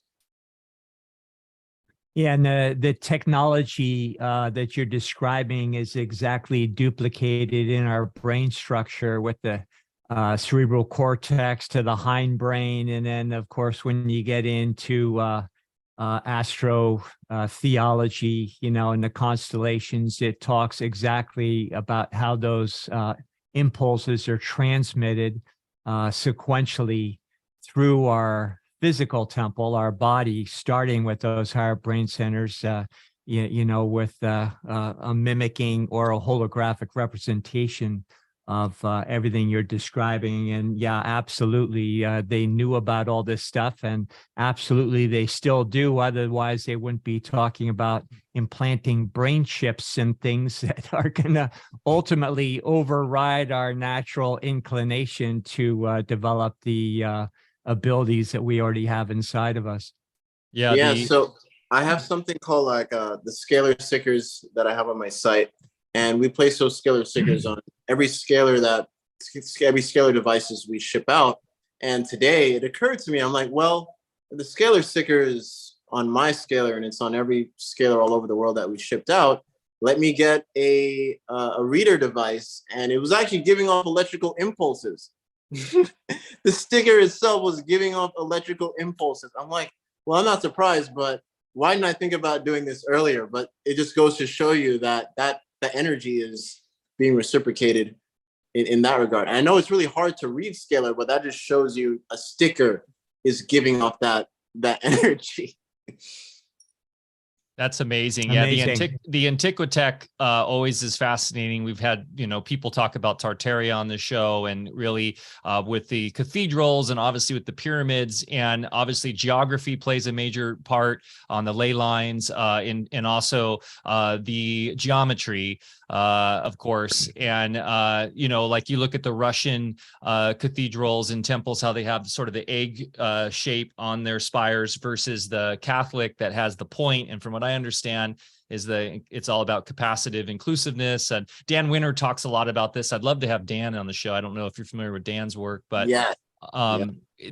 Yeah, and the technology that you're describing is exactly duplicated in our brain structure with the cerebral cortex to the hindbrain. And then, of course, when you get into astro theology, and the constellations, it talks exactly about how those impulses are transmitted sequentially through our physical temple, our body, starting with those higher brain centers, with a mimicking or a holographic representation of everything you're describing. And yeah, absolutely, they knew about all this stuff, and absolutely they still do. Otherwise, they wouldn't be talking about implanting brain chips and things that are going to ultimately override our natural inclination to develop the abilities that we already have inside of us. Yeah. So I have something called like the scalar stickers that I have on my site, and we place those scalar stickers on every scalar devices we ship out. And today it occurred to me, I'm like, well, the scalar sticker is on my scalar and it's on every scalar all over the world that we shipped out. Let me get a reader device, and it was actually giving off electrical impulses. The sticker itself was giving off electrical impulses. I'm like, well, I'm not surprised, but why didn't I think about doing this earlier? But it just goes to show you that the energy is being reciprocated in that regard. And I know it's really hard to read scalar, but that just shows you a sticker is giving off that energy. That's amazing. Amazing. Yeah, the Antiquitech always is fascinating. We've had, people talk about Tartaria on the show, and really with the cathedrals, and obviously with the pyramids, and obviously geography plays a major part on the ley lines, and also the geometry, of course. And like you look at the Russian cathedrals and temples, how they have sort of the egg shape on their spires versus the Catholic that has the point. And from what I understand is it's all about capacitive inclusiveness. And Dan Winter talks a lot about this. I'd love to have Dan on the show. I don't know if you're familiar with Dan's work, but yeah.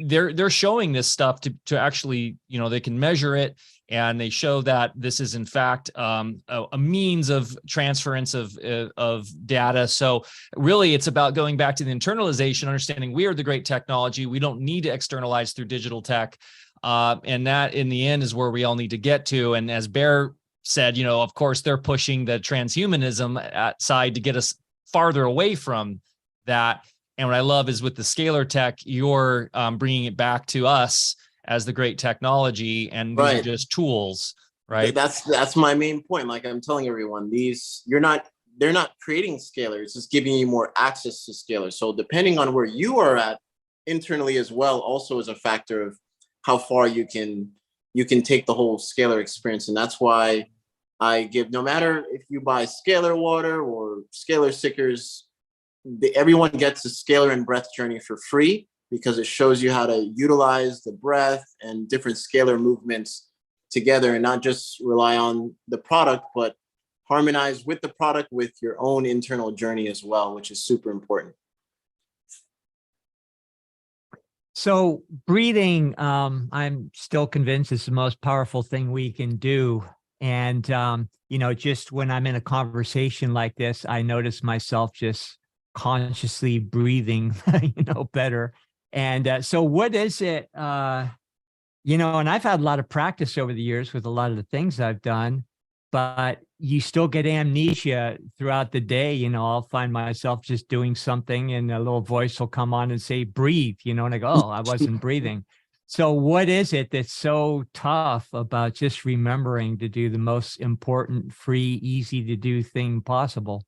They're showing this stuff to actually, they can measure it, and they show that this is in fact a means of transference of data. So really, it's about going back to the internalization, understanding we are the great technology. We don't need to externalize through digital tech. And that in the end is where we all need to get to. And as Bear said, of course, they're pushing the transhumanism side to get us farther away from that. And what I love is with the scalar tech, you're bringing it back to us as the great technology, and these are just tools, right? That's my main point. Like I'm telling everyone, they're not creating scalar. It's just giving you more access to scalar. So depending on where you are at internally as well, also is a factor of how far you can take the whole scalar experience. And that's why I give, no matter if you buy scalar water or scalar stickers, everyone gets a scalar and breath journey for free, because it shows you how to utilize the breath and different scalar movements together, and not just rely on the product, but harmonize with the product with your own internal journey as well, which is super important. So breathing, I'm still convinced is the most powerful thing we can do. And, just when I'm in a conversation like this, I notice myself just consciously breathing, better. And so what is it, and I've had a lot of practice over the years with a lot of the things I've done, but you still get amnesia throughout the day. I'll find myself just doing something and a little voice will come on and say, breathe, and I go, oh, I wasn't breathing. So what is it that's so tough about just remembering to do the most important, free, easy to do thing possible?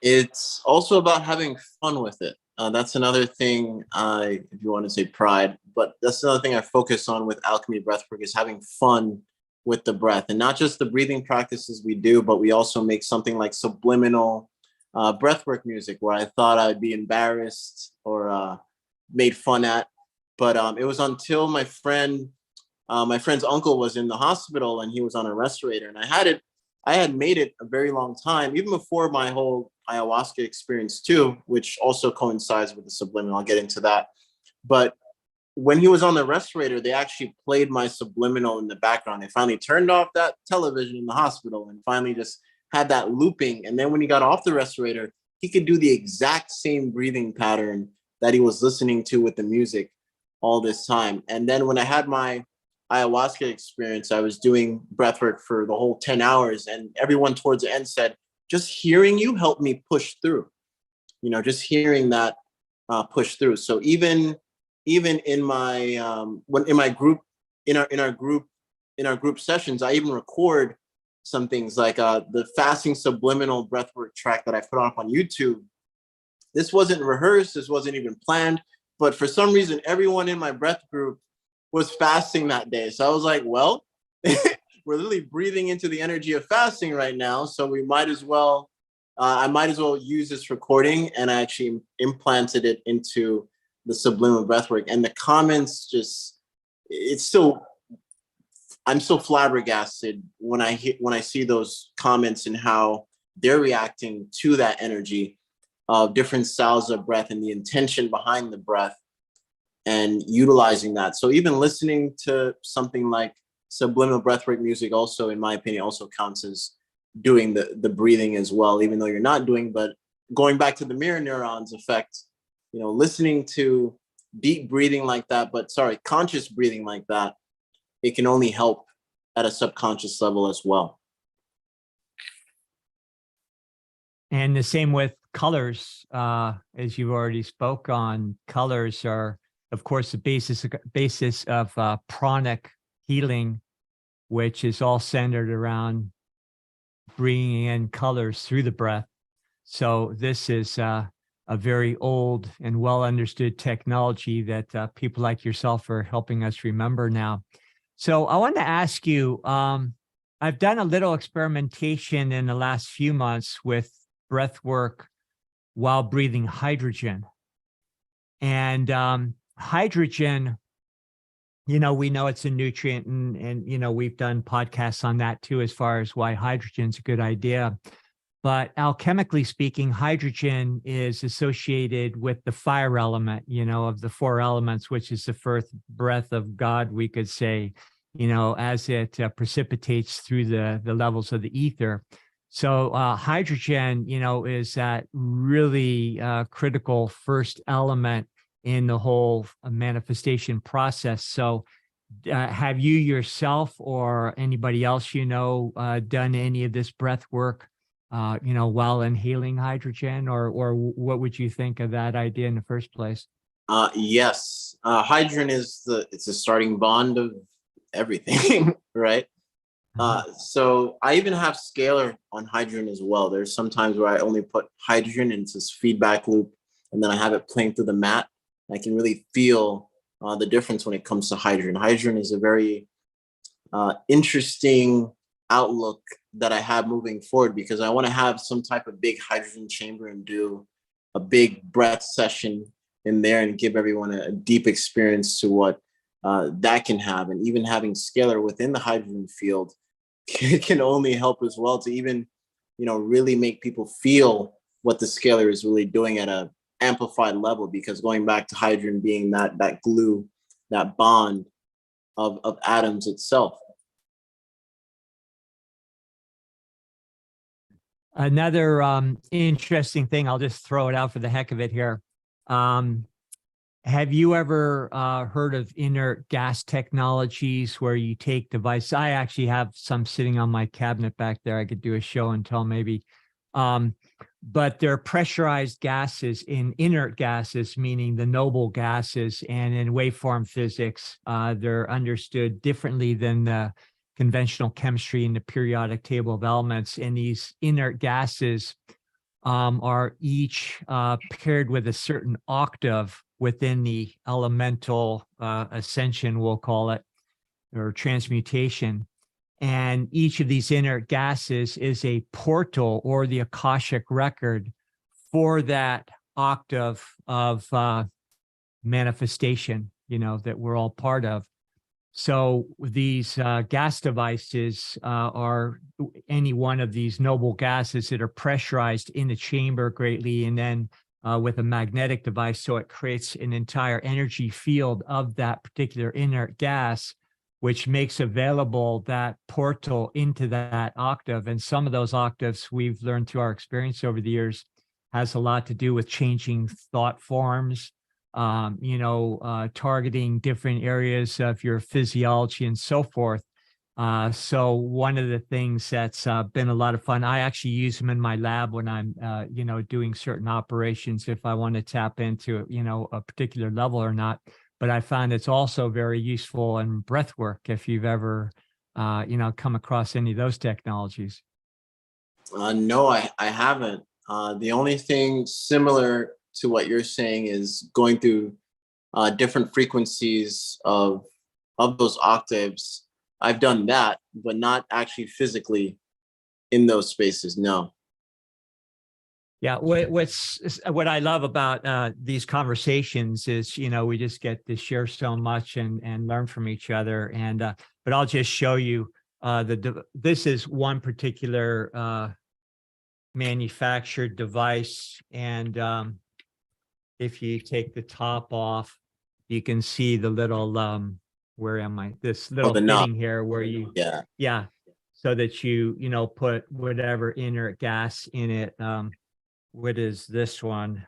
It's also about having fun with it. That's another thing, if you want to say pride, but that's another thing I focus on with Alchemy Breathwork, is having fun with the breath, and not just the breathing practices we do, but we also make something like subliminal breathwork music, where I thought I'd be embarrassed or made fun at. But it was until my friend's uncle was in the hospital and he was on a respirator, and I had made it a very long time, even before my whole ayahuasca experience too, which also coincides with the subliminal. I'll get into that. But when he was on the respirator, they actually played my subliminal in the background. They finally turned off that television in the hospital and finally just had that looping. And then when he got off the respirator, he could do the exact same breathing pattern that he was listening to with the music all this time. And then when I had my ayahuasca experience, I was doing breathwork for the whole 10 hours, and everyone towards the end said, just hearing you helped me push through, just hearing that push through. So even in my in our group sessions, I even record some things like the fasting subliminal breathwork track that I put up on YouTube. This wasn't rehearsed, this wasn't even planned, but for some reason, everyone in my breath group was fasting that day. So I was like, well, we're literally breathing into the energy of fasting right now. So we might as well, I might as well use this recording. And I actually implanted it into the subliminal breathwork. And the comments I'm so flabbergasted when I see those comments and how they're reacting to that energy of different styles of breath and the intention behind the breath and utilizing that. So even listening to something like subliminal breathwork music also, in my opinion, also counts as doing the breathing as well, even though you're not doing. But going back to the mirror neurons effect, listening to deep breathing like that, conscious breathing like that, it can only help at a subconscious level as well. And the same with colors, as you've already spoke on. Colors are, of course, the basis of pranic healing, which is all centered around bringing in colors through the breath. So this is a very old and well understood technology that people like yourself are helping us remember now. So I want to ask you, I've done a little experimentation in the last few months with breath work while breathing hydrogen. And hydrogen, we know it's a nutrient, and we've done podcasts on that too, as far as why hydrogen's a good idea. But alchemically speaking, hydrogen is associated with the fire element, of the four elements, which is the first breath of God, we could say, as it precipitates through the levels of the ether. So hydrogen, is that really critical first element in the whole manifestation process. So have you yourself or anybody else done any of this breath work while inhaling hydrogen, or what would you think of that idea in the first place? Yes, hydrogen it's a starting bond of everything, right? So I even have scalar on hydrogen as well. There's some times where I only put hydrogen into this feedback loop, and then I have it playing through the mat. I can really feel the difference when it comes to hydrogen. Hydrogen is a very interesting outlook that I have moving forward, because I want to have some type of big hydrogen chamber and do a big breath session in there and give everyone a deep experience to what that can have. And even having scalar within the hydrogen field can only help as well to even, really make people feel what the scalar is really doing at a amplified level, because going back to hydrogen being that glue, that bond of atoms itself. Another interesting thing, I'll just throw it out for the heck of it here. Have you ever heard of inert gas technologies where you take devices? I actually have some sitting on my cabinet back there. I could do a show and tell maybe. But they're pressurized gases in inert gases, meaning the noble gases. And in waveform physics, they're understood differently than the conventional chemistry in the periodic table of elements. And these inert gases are each paired with a certain octave within the elemental ascension, we'll call it, or transmutation. And each of these inert gases is a portal or the Akashic record for that octave of manifestation, that we're all part of. So these gas devices are any one of these noble gases that are pressurized in the chamber greatly, and then with a magnetic device, so it creates an entire energy field of that particular inert gas, which makes available that portal into that octave. And some of those octaves, we've learned through our experience over the years, has a lot to do with changing thought forms, targeting different areas of your physiology and so forth. So one of the things that's been a lot of fun, I actually use them in my lab when I'm, doing certain operations, if I want to tap into, a particular level or not. But I found it's also very useful in breath work, if you've ever, come across any of those technologies. No, I haven't. The only thing similar to what you're saying is going through different frequencies of those octaves. I've done that, but not actually physically in those spaces. No. Yeah, what I love about these conversations is, we just get to share so much and learn from each other. And but I'll just show you this is one particular manufactured device, and if you take the top off, you can see the little where am I? This little fitting here where you so that you put whatever inert gas in it. What is this one?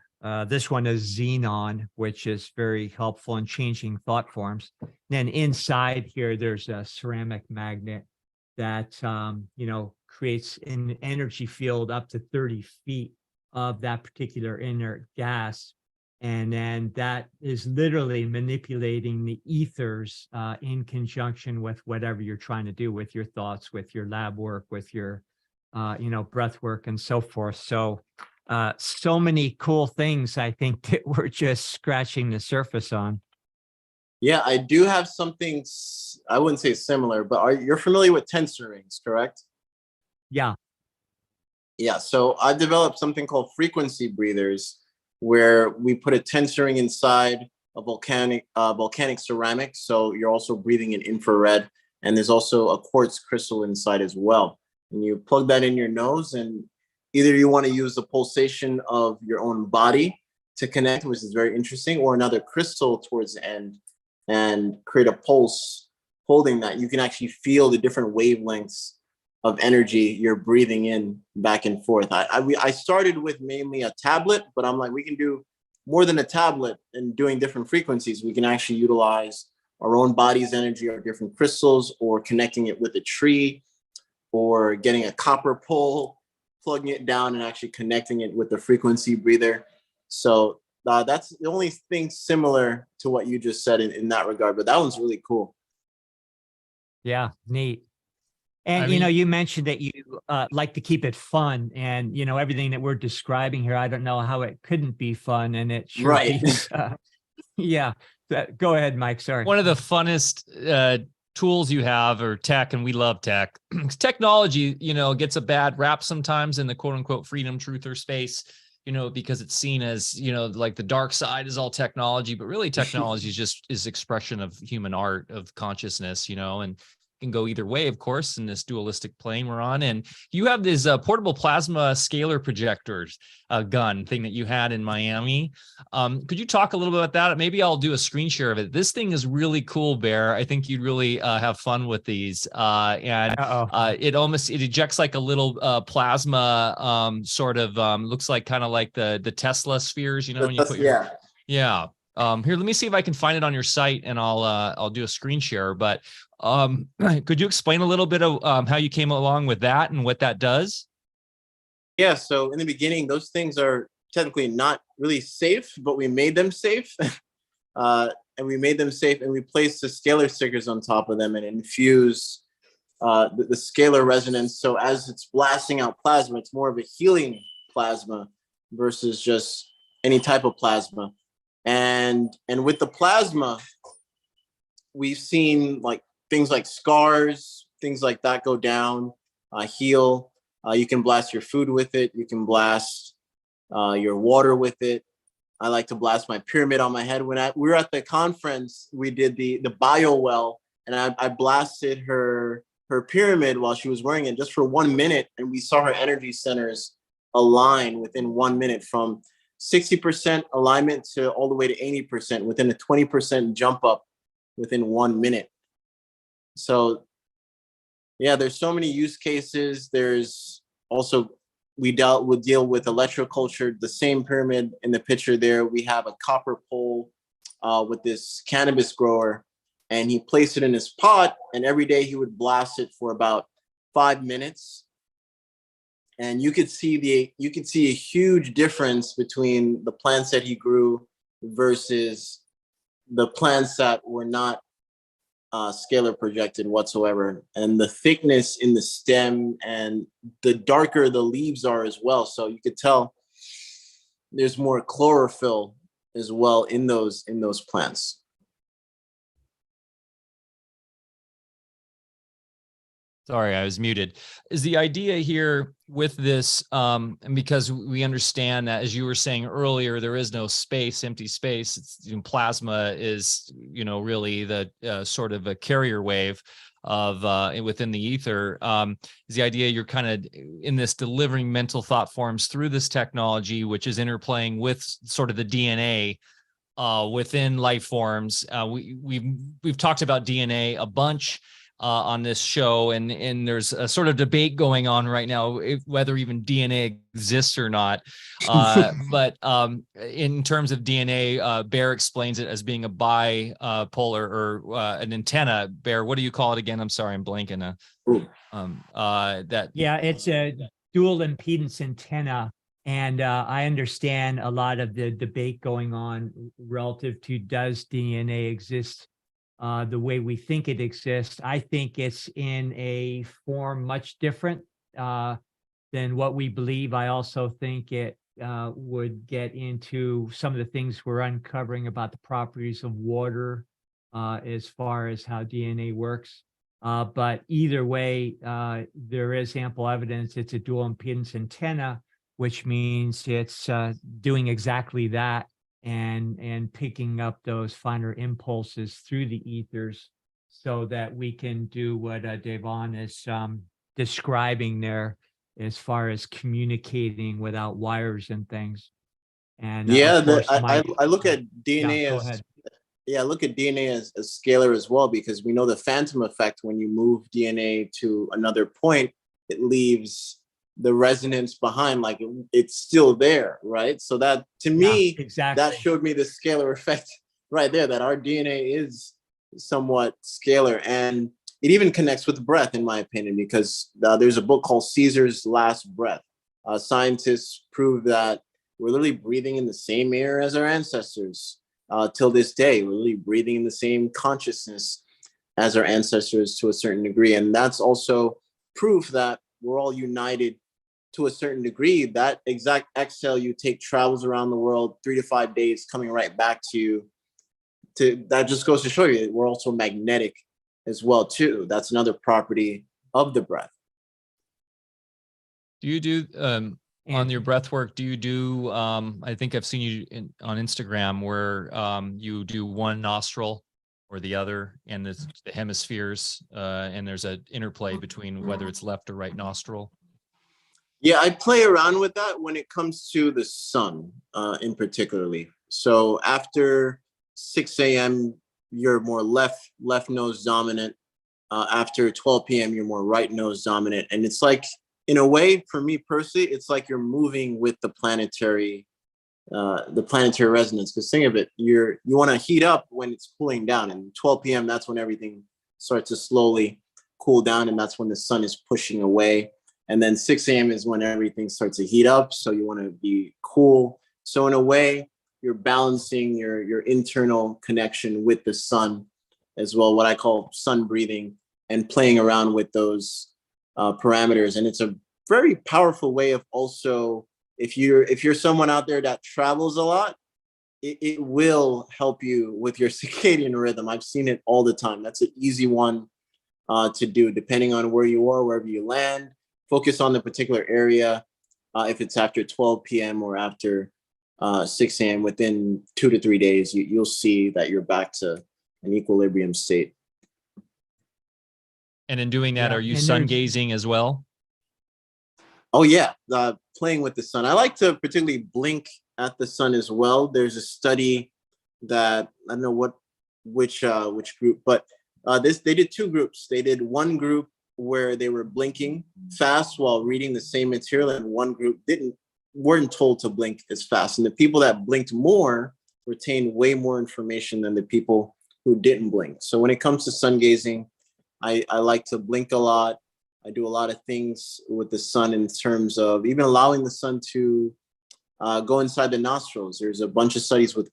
This one is Xenon, which is very helpful in changing thought forms. Then inside here, there's a ceramic magnet that, creates an energy field up to 30 feet of that particular inert gas. And then that is literally manipulating the ethers in conjunction with whatever you're trying to do with your thoughts, with your lab work, with your, breath work and so forth. So, so many cool things, I think, that we're just scratching the surface on. Yeah, I do have something, I wouldn't say similar, but you're familiar with tensor rings, correct? Yeah. Yeah, so I've developed something called frequency breathers, where we put a tensor ring inside a volcanic ceramic. So you're also breathing in infrared, and there's also a quartz crystal inside as well. And you plug that in your nose, and either you want to use the pulsation of your own body to connect, which is very interesting, or another crystal towards the end and create a pulse holding that. You can actually feel the different wavelengths of energy you're breathing in back and forth. I started with mainly a tablet, but I'm like, we can do more than a tablet and doing different frequencies. We can actually utilize our own body's energy, or different crystals, or connecting it with a tree, or getting a copper pole, plugging it down and actually connecting it with the frequency breather. So that's the only thing similar to what you just said in that regard, but that one's really cool. Yeah, neat. And, I mean, you mentioned that you like to keep it fun, and, everything that we're describing here, I don't know how it couldn't be fun, and it sure Right. is. Yeah. Go ahead, Mike. Sorry. one of the funnest tools you have, or tech, and we love tech. Technology, gets a bad rap sometimes in the quote unquote freedom truther space, because it's seen as, like the dark side is all technology, but really technology is expression of human art, of consciousness, and can go either way, of course, in this dualistic plane we're on. And you have this portable plasma scalar projectors gun thing that you had in Miami. Could you talk a little bit about that? Maybe I'll do a screen share of it. This thing is really cool, Bear. I think you'd really have fun with these. It ejects like a little plasma sort of looks like kind of like the Tesla spheres, when you put your yeah. Here, let me see if I can find it on your site, and I'll do a screen share. But could you explain a little bit of how you came along with that and what that does? Yeah, so in the beginning, those things are technically not really safe, but we made them safe. And we made them safe, and we placed the scalar stickers on top of them and infuse the scalar resonance. So as it's blasting out plasma, it's more of a healing plasma versus just any type of plasma. And with the plasma, we've seen like things like scars, things like that go down, heal. You can blast your food with it. You can blast your water with it. I like to blast my pyramid on my head. When we were at the conference, we did the bio well, and I blasted her pyramid while she was wearing it just for 1 minute, and we saw her energy centers align within 1 minute, from 60% alignment to all the way to 80%, within a 20% jump up within 1 minute. So yeah, there's so many use cases. There's also, we deal with electroculture. The same pyramid in the picture there, we have a copper pole with this cannabis grower, and he placed it in his pot, and every day he would blast it for about 5 minutes. And you could see a huge difference between the plants that he grew versus the plants that were not scalar projected whatsoever, and the thickness in the stem, and the darker the leaves are as well. So you could tell there's more chlorophyll as well in those plants. Sorry, I was muted. Is the idea here with this, and because we understand that, as you were saying earlier, there is no space, empty space. It's, plasma is, really the sort of a carrier wave of within the ether. Is the idea you're kind of in this delivering mental thought forms through this technology, which is interplaying with sort of the DNA within life forms. We've talked about DNA a bunch on this show, and there's a sort of debate going on right now whether even DNA exists or not. But in terms of DNA, Bear explains it as being a bipolar or an antenna. Bear, what do you call it again? I'm sorry, I'm blanking. Yeah, it's a dual impedance antenna. And I understand a lot of the debate going on relative to, does DNA exist the way we think it exists? I think it's in a form much different than what we believe. I also think it would get into some of the things we're uncovering about the properties of water as far as how DNA works. But either way, there is ample evidence it's a dual impedance antenna, which means it's doing exactly that and picking up those finer impulses through the ethers so that we can do what Devon is describing there as far as communicating without wires and things. And Yeah, of course, I look at DNA go as ahead. yeah, I look at DNA as scalar as well, because we know the phantom effect. When you move DNA to another point, it leaves the resonance behind, like it's still there, right? So that, to me, exactly, that showed me the scalar effect right there, that our DNA is somewhat scalar. And it even connects with breath, in my opinion, because there's a book called Caesar's Last Breath. Scientists prove that we're literally breathing in the same air as our ancestors. Till this day, we're really breathing in the same consciousness as our ancestors to a certain degree. And that's also proof that we're all united to a certain degree. That exact exhale you take travels around the world 3 to 5 days, coming right back to you. That just goes to show you that we're also magnetic as well too. That's another property of the breath. Do you do on your breath work, do you do, I think I've seen you on Instagram where you do one nostril or the other, and the hemispheres, and there's an interplay between whether it's left or right nostril? Yeah, I play around with that when it comes to the sun in particularly. So after 6 a.m., you're more left nose dominant. After 12 p.m., you're more right nose dominant. And it's like, in a way, for me personally, it's like you're moving with the planetary resonance. Because think of it, you want to heat up when it's cooling down, and 12 p.m. that's when everything starts to slowly cool down, and that's when the sun is pushing away. And then 6 a.m. is when everything starts to heat up, so you want to be cool. So in a way, you're balancing your internal connection with the sun as well, what I call sun breathing, and playing around with those parameters. And it's a very powerful way of also, if you're someone out there that travels a lot, it will help you with your circadian rhythm. I've seen it all the time. That's an easy one to do, depending on where you are, wherever you land. Focus on the particular area. If it's after 12 p.m. or after 6 a.m., within 2 to 3 days, you'll see that you're back to an equilibrium state. And in doing that, are you sun gazing as well? Oh yeah, playing with the sun. I like to particularly blink at the sun as well. There's a study that, I don't know which group, but they did 2 groups. They did one group where they were blinking fast while reading the same material, and one group weren't told to blink as fast. And the people that blinked more retained way more information than the people who didn't blink. So when it comes to sun gazing, I like to blink a lot. I do a lot of things with the sun in terms of even allowing the sun to go inside the nostrils. There's a bunch of studies with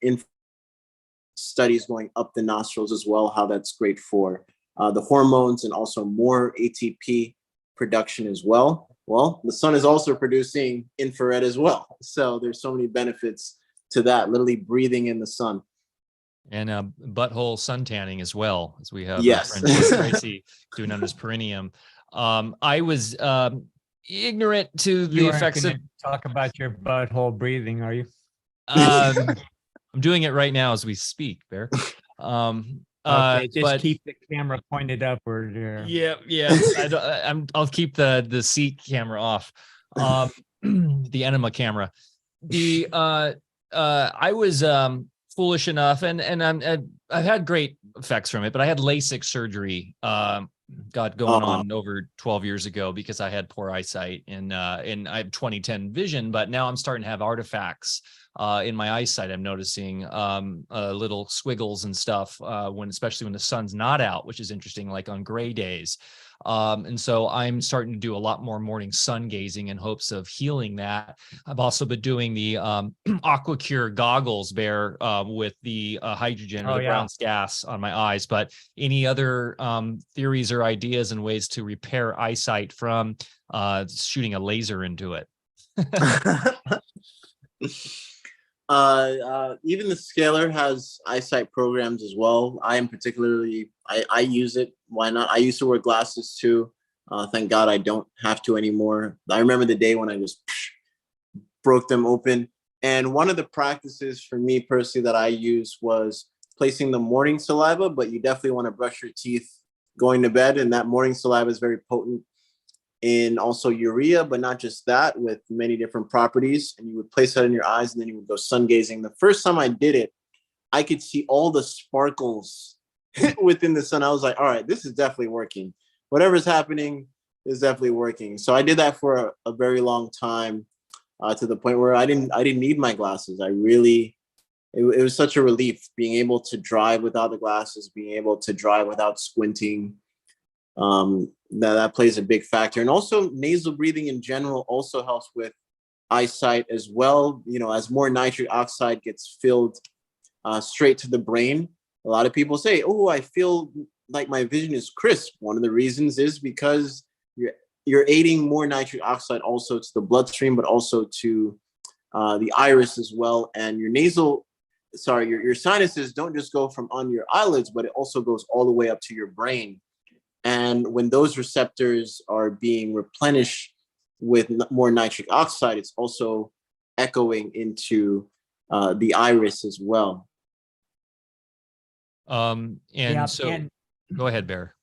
studies going up the nostrils as well, how that's great for the hormones and also more ATP production as well. Well, the sun is also producing infrared as well. So there's so many benefits to that, literally breathing in the sun. And butthole sun tanning as well, as we have yes. our friend Tracy doing on his perineum. I was ignorant to the effects of... Talk about your butthole breathing, are you? I'm doing it right now as we speak, Bear. Okay, just keep the camera pointed upward. Yeah. I'll keep the seat camera off. The enema camera. I was foolish enough, and I've had great effects from it, but I had LASIK surgery going on over 12 years ago because I had poor eyesight, and I have 20/10 vision, but now I'm starting to have artifacts in my eyesight. I'm noticing little squiggles and stuff especially when the sun's not out, which is interesting, like on gray days. And so I'm starting to do a lot more morning sun gazing in hopes of healing that. I've also been doing the AquaCure goggles, Bear, with the hydrogen or the brown gas on my eyes. But any other theories or ideas and ways to repair eyesight from shooting a laser into it? Even the Scalar has eyesight programs as well. I use it. Why not? I used to wear glasses too. Thank God I don't have to anymore. I remember the day when I just broke them open. And one of the practices for me personally that I used was placing the morning saliva, but you definitely want to brush your teeth going to bed. And that morning saliva is very potent in also urea, but not just that, with many different properties. And you would place that in your eyes and then you would go sun gazing. The first time I did it, I could see all the sparkles within the sun. I was like, all right, this is definitely working. Whatever's happening is definitely working. So I did that for a very long time, to the point where I didn't need my glasses. It was such a relief being able to drive without the glasses, being able to drive without squinting. That plays a big factor. And also nasal breathing in general also helps with eyesight as well. You know, as more nitric oxide gets filled straight to the brain, a lot of people say, oh, I feel like my vision is crisp. One of the reasons is because you're aiding more nitric oxide also to the bloodstream, but also to the iris as well. And your sinuses don't just go from on your eyelids, but it also goes all the way up to your brain. And when those receptors are being replenished with more nitric oxide, it's also echoing into the iris as well. Go ahead, Bear.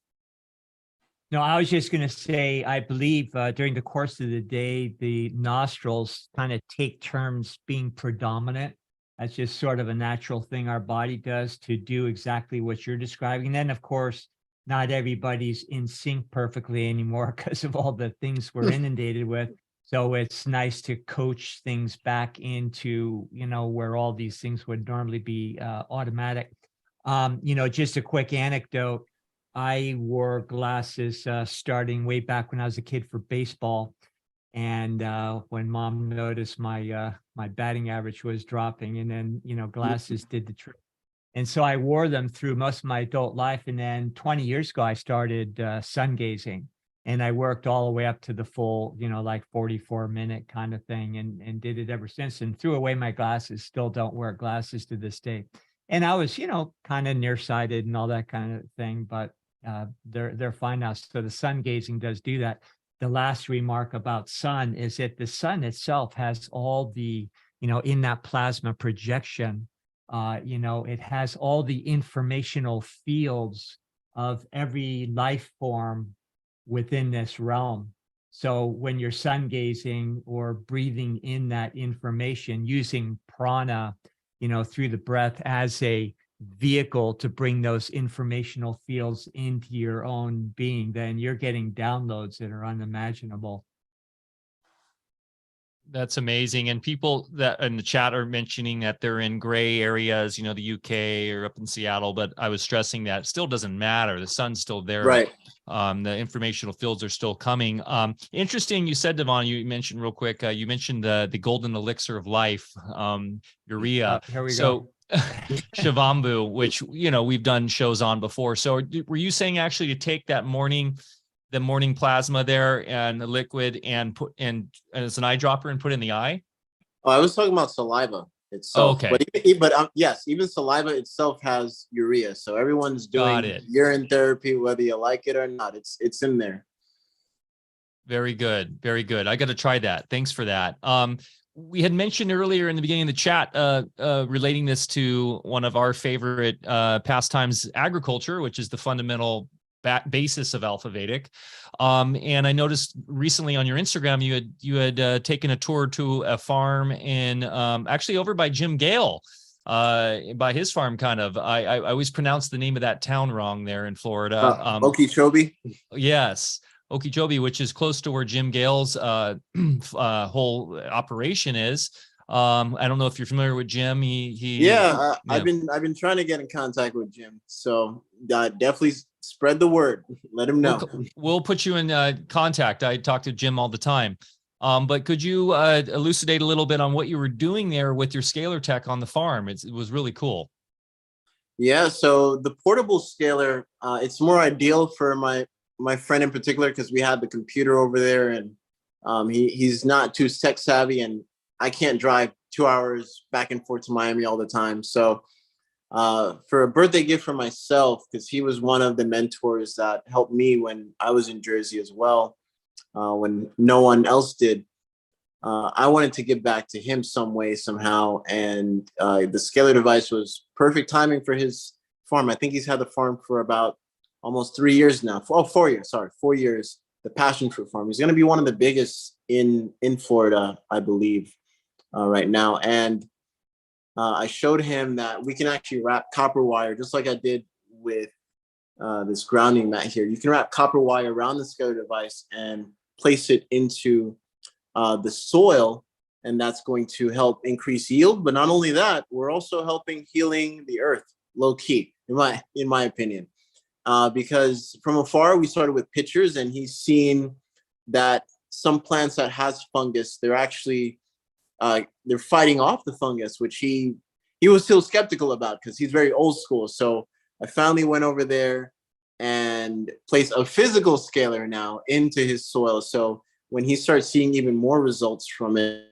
No, I was just going to say, I believe during the course of the day, the nostrils kind of take turns being predominant. That's just sort of a natural thing our body does to do exactly what you're describing. And then, of course, not everybody's in sync perfectly anymore because of all the things we're inundated with. So it's nice to coach things back into, where all these things would normally be automatic. Just a quick anecdote. I wore glasses starting way back when I was a kid for baseball. And when mom noticed my batting average was dropping, and then, glasses did the trick. And so I wore them through most of my adult life. And then 20 years ago, I started sun gazing, and I worked all the way up to the full, like 44-minute kind of thing, and did it ever since, and threw away my glasses. Still don't wear glasses to this day. And I was, kind of nearsighted and all that kind of thing, but they're fine now. So the sun gazing does do that. The last remark about sun is that the sun itself has all the, in that plasma projection, it has all the informational fields of every life form within this realm. So when you're sun gazing or breathing in that information, using prana, through the breath as a vehicle to bring those informational fields into your own being, then you're getting downloads that are unimaginable. That's amazing. And people that in the chat are mentioning that they're in gray areas, the UK or up in Seattle, but I was stressing that it still doesn't matter. The sun's still there. Right. The informational fields are still coming. Interesting. You said, Devon, you mentioned real quick, you mentioned the golden elixir of life, urea. Here we go. Shivambu, which, we've done shows on before. So were you saying actually to take that the morning plasma there and the liquid and put in as an eyedropper and put in the eye? Oh, I was talking about saliva itself. Okay. But yes, even saliva itself has urea. So everyone's doing urine therapy, whether you like it or not. It's in there. Very good. Very good. I got to try that. Thanks for that. We had mentioned earlier in the beginning of the chat, relating this to one of our favorite pastimes, agriculture, which is the fundamental basis of Alfa Vedic. And I noticed recently on your Instagram, you had taken a tour to a farm in actually over by Jim Gale, by his farm, kind of. I always pronounce the name of that town wrong there in Florida. Okeechobee. Yes. Okeechobee, which is close to where Jim Gale's whole operation is. I don't know if you're familiar with Jim. Yeah, I've been trying to get in contact with Jim. So definitely spread the word. Let him know. We'll put you in contact. I talk to Jim all the time. But could you elucidate a little bit on what you were doing there with your scalar tech on the farm? It was really cool. Yeah, so the portable scalar, it's more ideal for my friend in particular because we had the computer over there, and he's not too tech savvy, and I can't drive 2 hours back and forth to Miami all the time. So for a birthday gift for myself, because he was one of the mentors that helped me when I was in Jersey as well, when no one else did. I wanted to give back to him some way, somehow. And the scalar device was perfect timing for his farm. I think he's had the farm for about almost 3 years now. 4 years, sorry, 4 years. The passion fruit farm. He's going to be one of the biggest in Florida, I believe, right now. And I showed him that we can actually wrap copper wire, just like I did with this grounding mat here. You can wrap copper wire around the scalar device and place it into the soil, and that's going to help increase yield. But not only that, we're also helping healing the earth, low key, in my opinion. Because from afar, we started with pictures, and he's seen that some plants that has fungus, they're actually they're fighting off the fungus, which he was still skeptical about because he's very old school. So I finally went over there and placed a physical scalar now into his soil. So when he starts seeing even more results from it,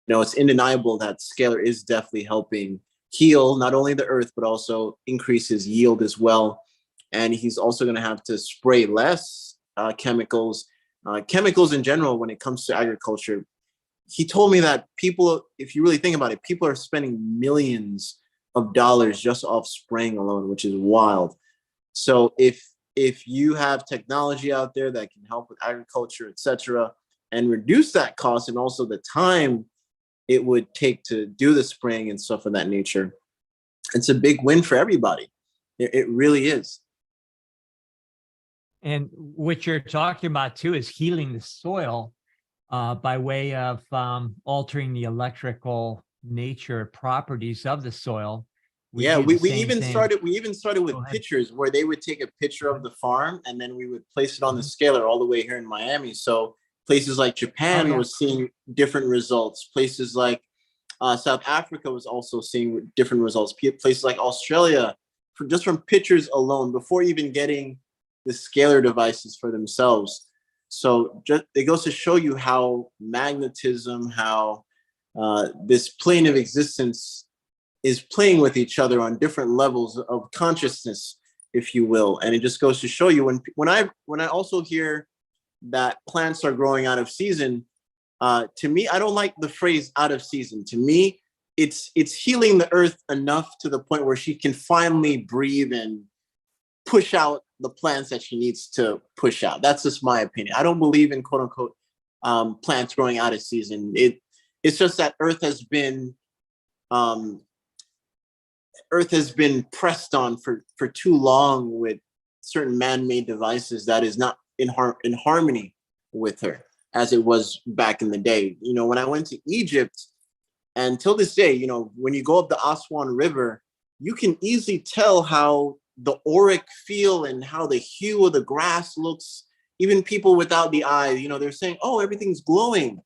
it's undeniable that scalar is definitely helping heal not only the earth, but also increase his yield as well. And he's also going to have to spray less chemicals in general when it comes to agriculture. He told me that people, if you really think about it, people are spending millions of dollars just off spraying alone, which is wild. So if you have technology out there that can help with agriculture, etc., and reduce that cost and also the time it would take to do the spraying and stuff of that nature, it's a big win for everybody. It really is. And what you're talking about too is healing the soil by way of altering the electrical nature properties of the soil. We even started with pictures where they would take a picture of the farm and then we would place it on the scalar all the way here in Miami. So places like Japan was seeing different results. Places like South Africa was also seeing different results. Places like Australia, just from pictures alone, before even getting the scalar devices for themselves. So it goes to show you how magnetism, how this plane of existence is playing with each other on different levels of consciousness, if you will. And it just goes to show you when I also hear that plants are growing out of season, to me, I don't like the phrase out of season. To me, it's healing the earth enough to the point where she can finally breathe and push out the plants that she needs to push out. That's just my opinion. I don't believe in quote unquote plants growing out of season. It's just that Earth has been pressed on for too long with certain man-made devices that is not in harmony with her as it was back in the day. When I went to Egypt, and till this day, when you go up the Aswan River, you can easily tell how the auric feel and how the hue of the grass looks. Even people without the eye, they're saying, oh, everything's glowing.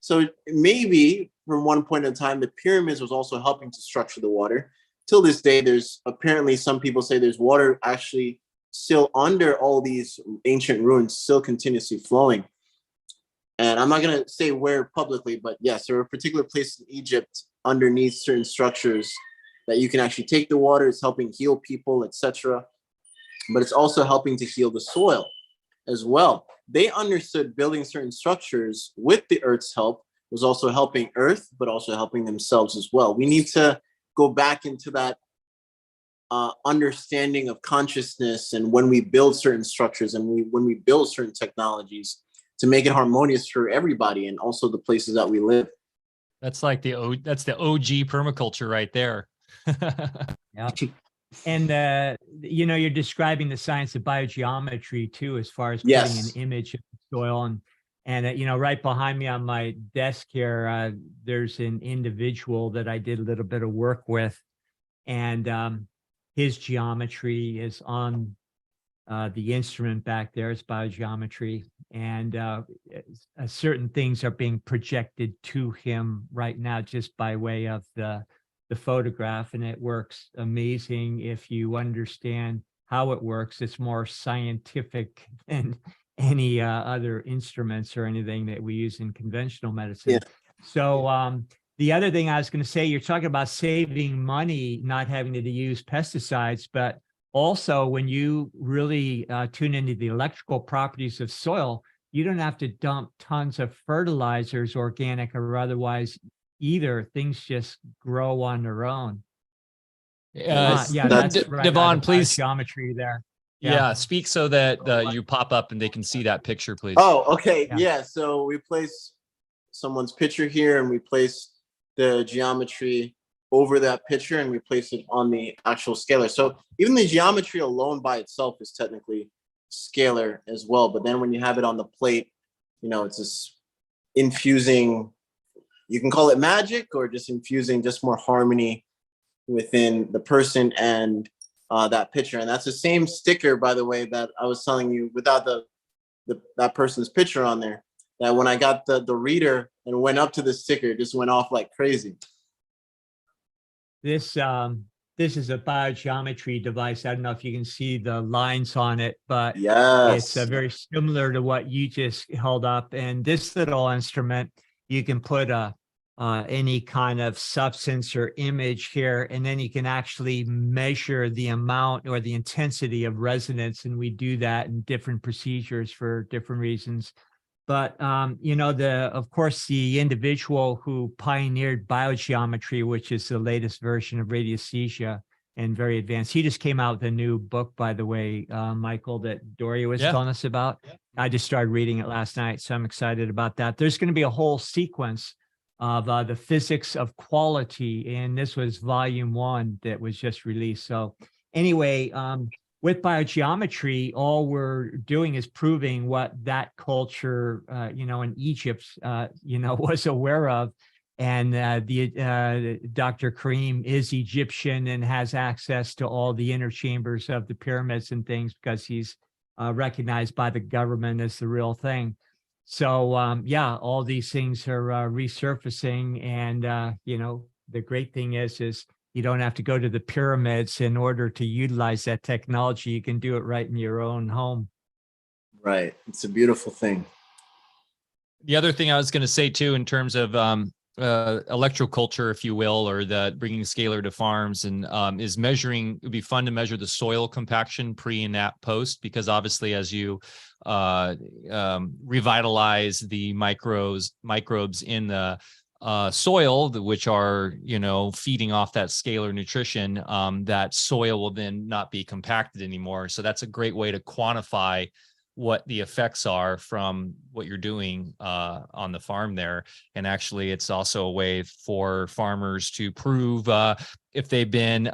So maybe from one point in time, the pyramids was also helping to structure the water. Till this day, there's apparently some people say there's water actually still under all these ancient ruins, still continuously flowing. And I'm not going to say where publicly, but yes, there are particular places in Egypt underneath certain structures that you can actually take the water. It's helping heal people, etc. But it's also helping to heal the soil as well. They understood building certain structures with the earth's help was also helping earth, but also helping themselves as well. We need to go back into that understanding of consciousness, and when we build certain structures and when we build certain technologies to make it harmonious for everybody and also the places that we live. That's like the OG permaculture right there. Yeah. And you're describing the science of biogeometry too, as far as putting an image of the soil And, right behind me on my desk here, there's an individual that I did a little bit of work with. And his geometry is on the instrument back there. It's biogeometry. And certain things are being projected to him right now just by way of the photograph. And it works amazing if you understand how it works. It's more scientific than any other instruments or anything that we use in conventional medicine. Yeah. So the other thing I was going to say, you're talking about saving money, not having to use pesticides, but also when you really tune into the electrical properties of soil, you don't have to dump tons of fertilizers, organic or otherwise either. Things just grow on their own. That's right. Devon, please. Geometry there. Yeah, speak so that you pop up and they can see that picture, please. Oh, okay. Yeah. So we place someone's picture here and we place the geometry over that picture and we place it on the actual scalar. So even the geometry alone by itself is technically scalar as well. But then when you have it on the plate, it's just infusing, you can call it magic or just infusing just more harmony within the person and that picture. And that's the same sticker, by the way, that I was telling you without that person's picture on there, that when I got the reader and went up to the sticker, it just went off like crazy. This is a biogeometry device. I don't know if you can see the lines on it, but yes, it's very similar to what you just held up. And this little instrument, you can put any kind of substance or image here, and then you can actually measure the amount or the intensity of resonance. And we do that in different procedures for different reasons. But, of course, the individual who pioneered biogeometry, which is the latest version of radiesthesia and very advanced. He just came out with a new book, by the way, Michael, that Doria was telling us about. Yeah. I just started reading it last night, so I'm excited about that. There's going to be a whole sequence of the physics of quality, and this was volume 1 that was just released. So anyway, with biogeometry, all we're doing is proving what that culture, in Egypt, was aware of. And Dr. Karim is Egyptian and has access to all the inner chambers of the pyramids and things because he's recognized by the government as the real thing. So, all these things are resurfacing. And, the great thing is you don't have to go to the pyramids in order to utilize that technology. You can do it right in your own home. Right. It's a beautiful thing. The other thing I was going to say too, in terms of electroculture, if you will, or the bringing scalar to farms, and is measuring. It would be fun to measure the soil compaction pre and at post, because obviously as you revitalize the microbes in the soil, which are, feeding off that scalar nutrition, that soil will then not be compacted anymore. So that's a great way to quantify what the effects are from what you're doing on the farm there. And actually, it's also a way for farmers to prove if they've been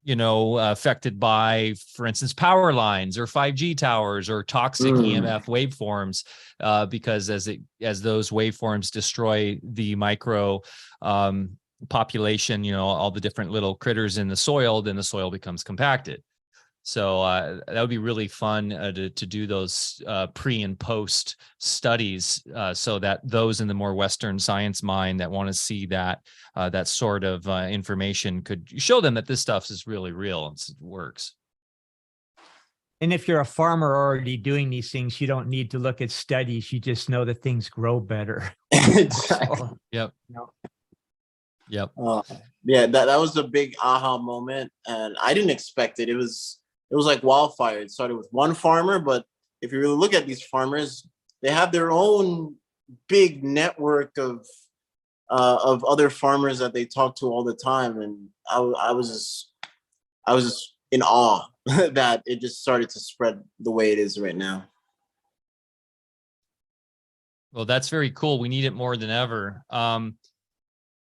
affected by, for instance, power lines or 5G towers or toxic EMF waveforms, because as those waveforms destroy the micro population, all the different little critters in the soil, then the soil becomes compacted. So that would be really fun to do those pre and post studies, so that those in the more Western science mind that want to see that sort of information could show them that this stuff is really real and it works. And if you're a farmer already doing these things, you don't need to look at studies. You just know that things grow better. Exactly. Yep. Yep. That was a big aha moment, and I didn't expect it. It was like wildfire. It started with one farmer, but if you really look at these farmers, they have their own big network of other farmers that they talk to all the time, and I was just in awe that it just started to spread the way it is right now. Well, that's very cool. We need it more than ever.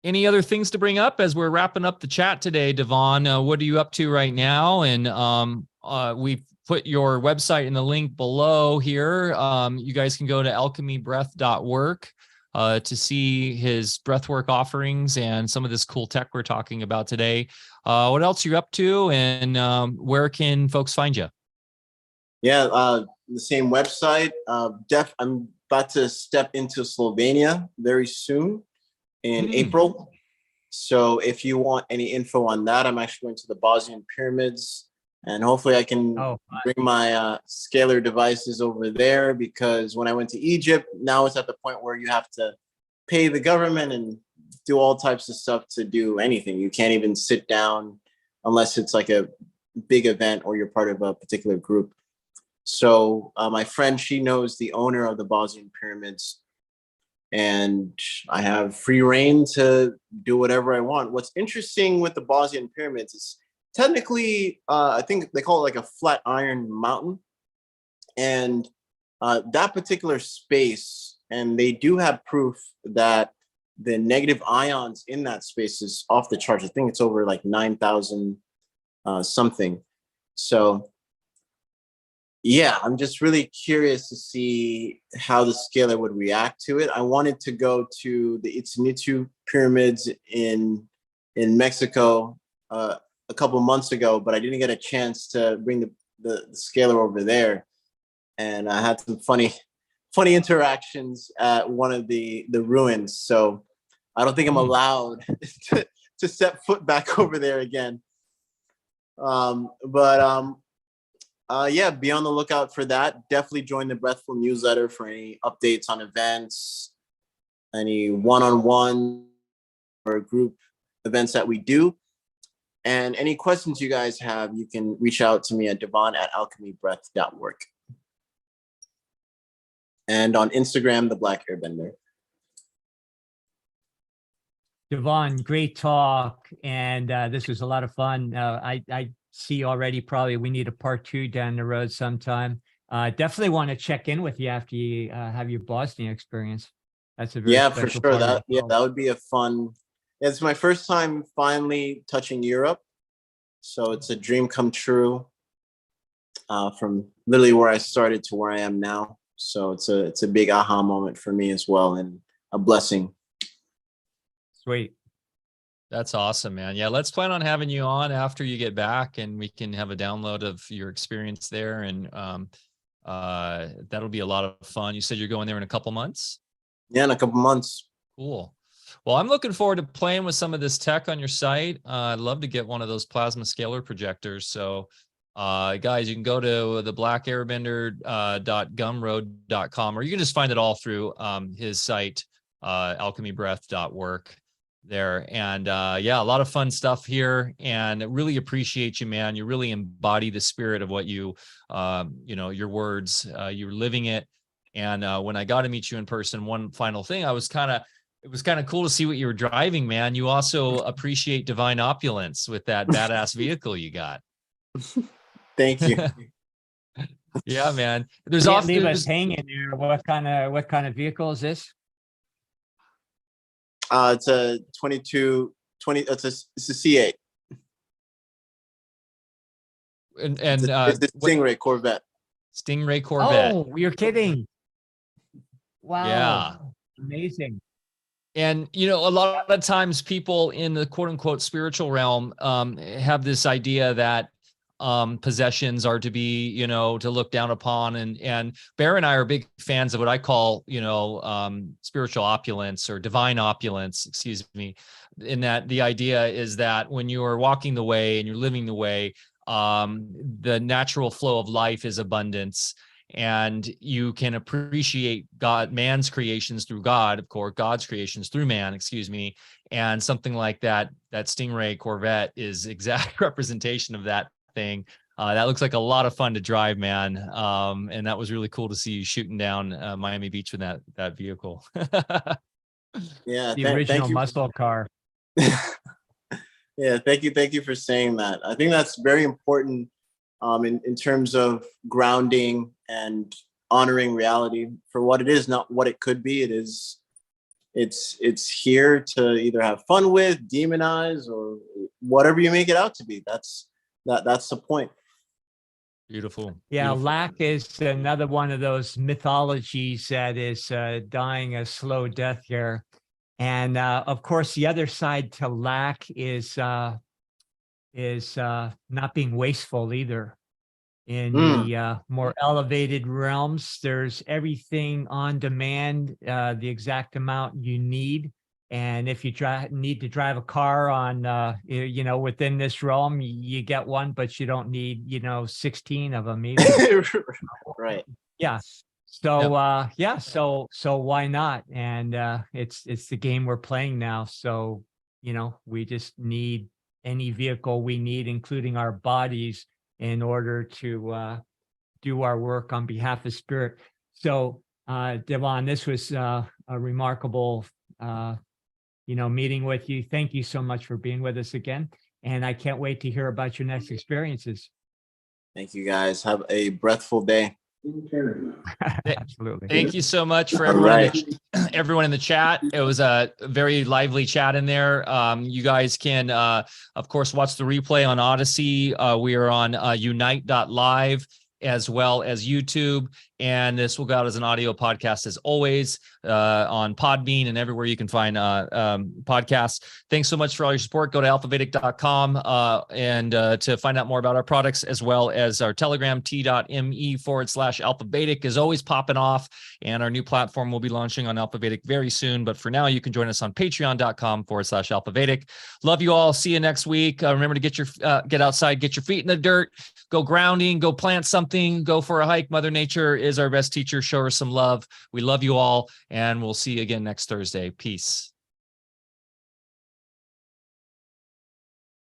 Any other things to bring up as we're wrapping up the chat today, Devon? What are you up to right now? And we've put your website in the link below here. You guys can go to alchemybreath.work to see his breathwork offerings and some of this cool tech we're talking about today. What else are you up to, and where can folks find you? Yeah, the same website. I'm about to step into Slovenia very soon in April. So if you want any info on that, I'm actually going to the Bosnian pyramids, and hopefully I can bring my scalar devices over there, because when I went to Egypt, now it's at the point where you have to pay the government and do all types of stuff to do anything. You can't even sit down unless it's like a big event or you're part of a particular group. So my friend, she knows the owner of the Bosnian pyramids, and I have free reign to do whatever I want. What's interesting with the Bosnian pyramids is technically, I think they call it like a flat iron mountain. And that particular space, and they do have proof that the negative ions in that space is off the charts. I think it's over like 9,000 something. So yeah, I'm just really curious to see how the scalar would react to it. I wanted to go to the Itzinitu pyramids in Mexico a couple months ago, but I didn't get a chance to bring the scalar over there. And I had some funny interactions at one of the ruins. So I don't think I'm allowed to set foot back over there again. Yeah, be on the lookout for that. Definitely join the Breathful newsletter for any updates on events, any one-on-one or group events that we do. And any questions you guys have, you can reach out to me at devon@alchemybreath.work. And on Instagram, the Black Airbender. Devon, great talk. And this was a lot of fun. I see already probably we need a part 2 down the road sometime. Definitely want to check in with you after you have your Bosnian experience. That's a very for sure. That would be a fun. It's my first time finally touching Europe, so it's a dream come true. From literally where I started to where I am now, so it's a big aha moment for me as well, and a blessing. Sweet. That's awesome, man. Yeah, let's plan on having you on after you get back, and we can have a download of your experience there. And that'll be a lot of fun. You said you're going there in a couple months? Yeah, in a couple months. Cool. Well, I'm looking forward to playing with some of this tech on your site. I'd love to get one of those plasma scalar projectors. So guys, you can go to the blackairbender.gumroad.com, or you can just find it all through his site, alchemybreath.work. there. And yeah, a lot of fun stuff here, and really appreciate you, man. You really embody the spirit of what you your words, you're living it. And when I got to meet you in person, one final thing, it was kind of cool to see what you were driving, man. You also appreciate divine opulence with that badass vehicle you got. Thank you. Yeah, man. There's Can't leave us hanging there. What kind of vehicle is this? It's a 2220. It's a C8. And it's a Stingray Corvette. Stingray Corvette. Oh, you're kidding. Wow. Yeah. Amazing. And, a lot of times people in the quote unquote spiritual realm have this idea that possessions are to be, to look down upon. And Bear and I are big fans of what I call, spiritual opulence or divine opulence, excuse me, in that the idea is that when you are walking the way and you're living the way, the natural flow of life is abundance. And you can appreciate man's creations through God, of course, God's creations through man, excuse me. And something like that Stingray Corvette is exact representation of that thing. That looks like a lot of fun to drive, man. And that was really cool to see you shooting down Miami Beach with that vehicle. Yeah. The original muscle car. Yeah. Thank you for saying that. I think that's very important in terms of grounding and honoring reality for what it is, not what it could be. It's here to either have fun with, demonize, or whatever you make it out to be. That's the point. Beautiful. Yeah, Beautiful. lack is another one of those mythologies that is dying a slow death here. And of course, the other side to lack is not being wasteful either. In the more elevated realms, there's everything on demand, the exact amount you need. And if you need to drive a car on, within this realm, you get one, but you don't need, 16 of them either. Right. Yeah. So, so why not? And it's the game we're playing now. So, we just need any vehicle we need, including our bodies, in order to do our work on behalf of spirit. So, Devon, this was a remarkable, meeting with you. Thank you so much for being with us again. And I can't wait to hear about your next experiences. Thank you, guys. Have a breathful day. Absolutely. Thank you so much for everyone in the chat. It was a very lively chat in there. You guys can, of course, watch the replay on Odyssey. We are on unite.live as well as YouTube. And this will go out as an audio podcast as always on Podbean and everywhere you can find podcasts. Thanks so much for all your support. Go to alphavedic.com and to find out more about our products, as well as our Telegram, t.me/AlphaVedic is always popping off. And our new platform will be launching on Alfa Vedic very soon. But for now, you can join us on patreon.com/AlphaVedic. Love you all. See you next week. Remember to get outside, get your feet in the dirt, go grounding, go plant something, go for a hike. Mother Nature is our best teacher. Show her some love. We love you all, and we'll see you again next Thursday. Peace.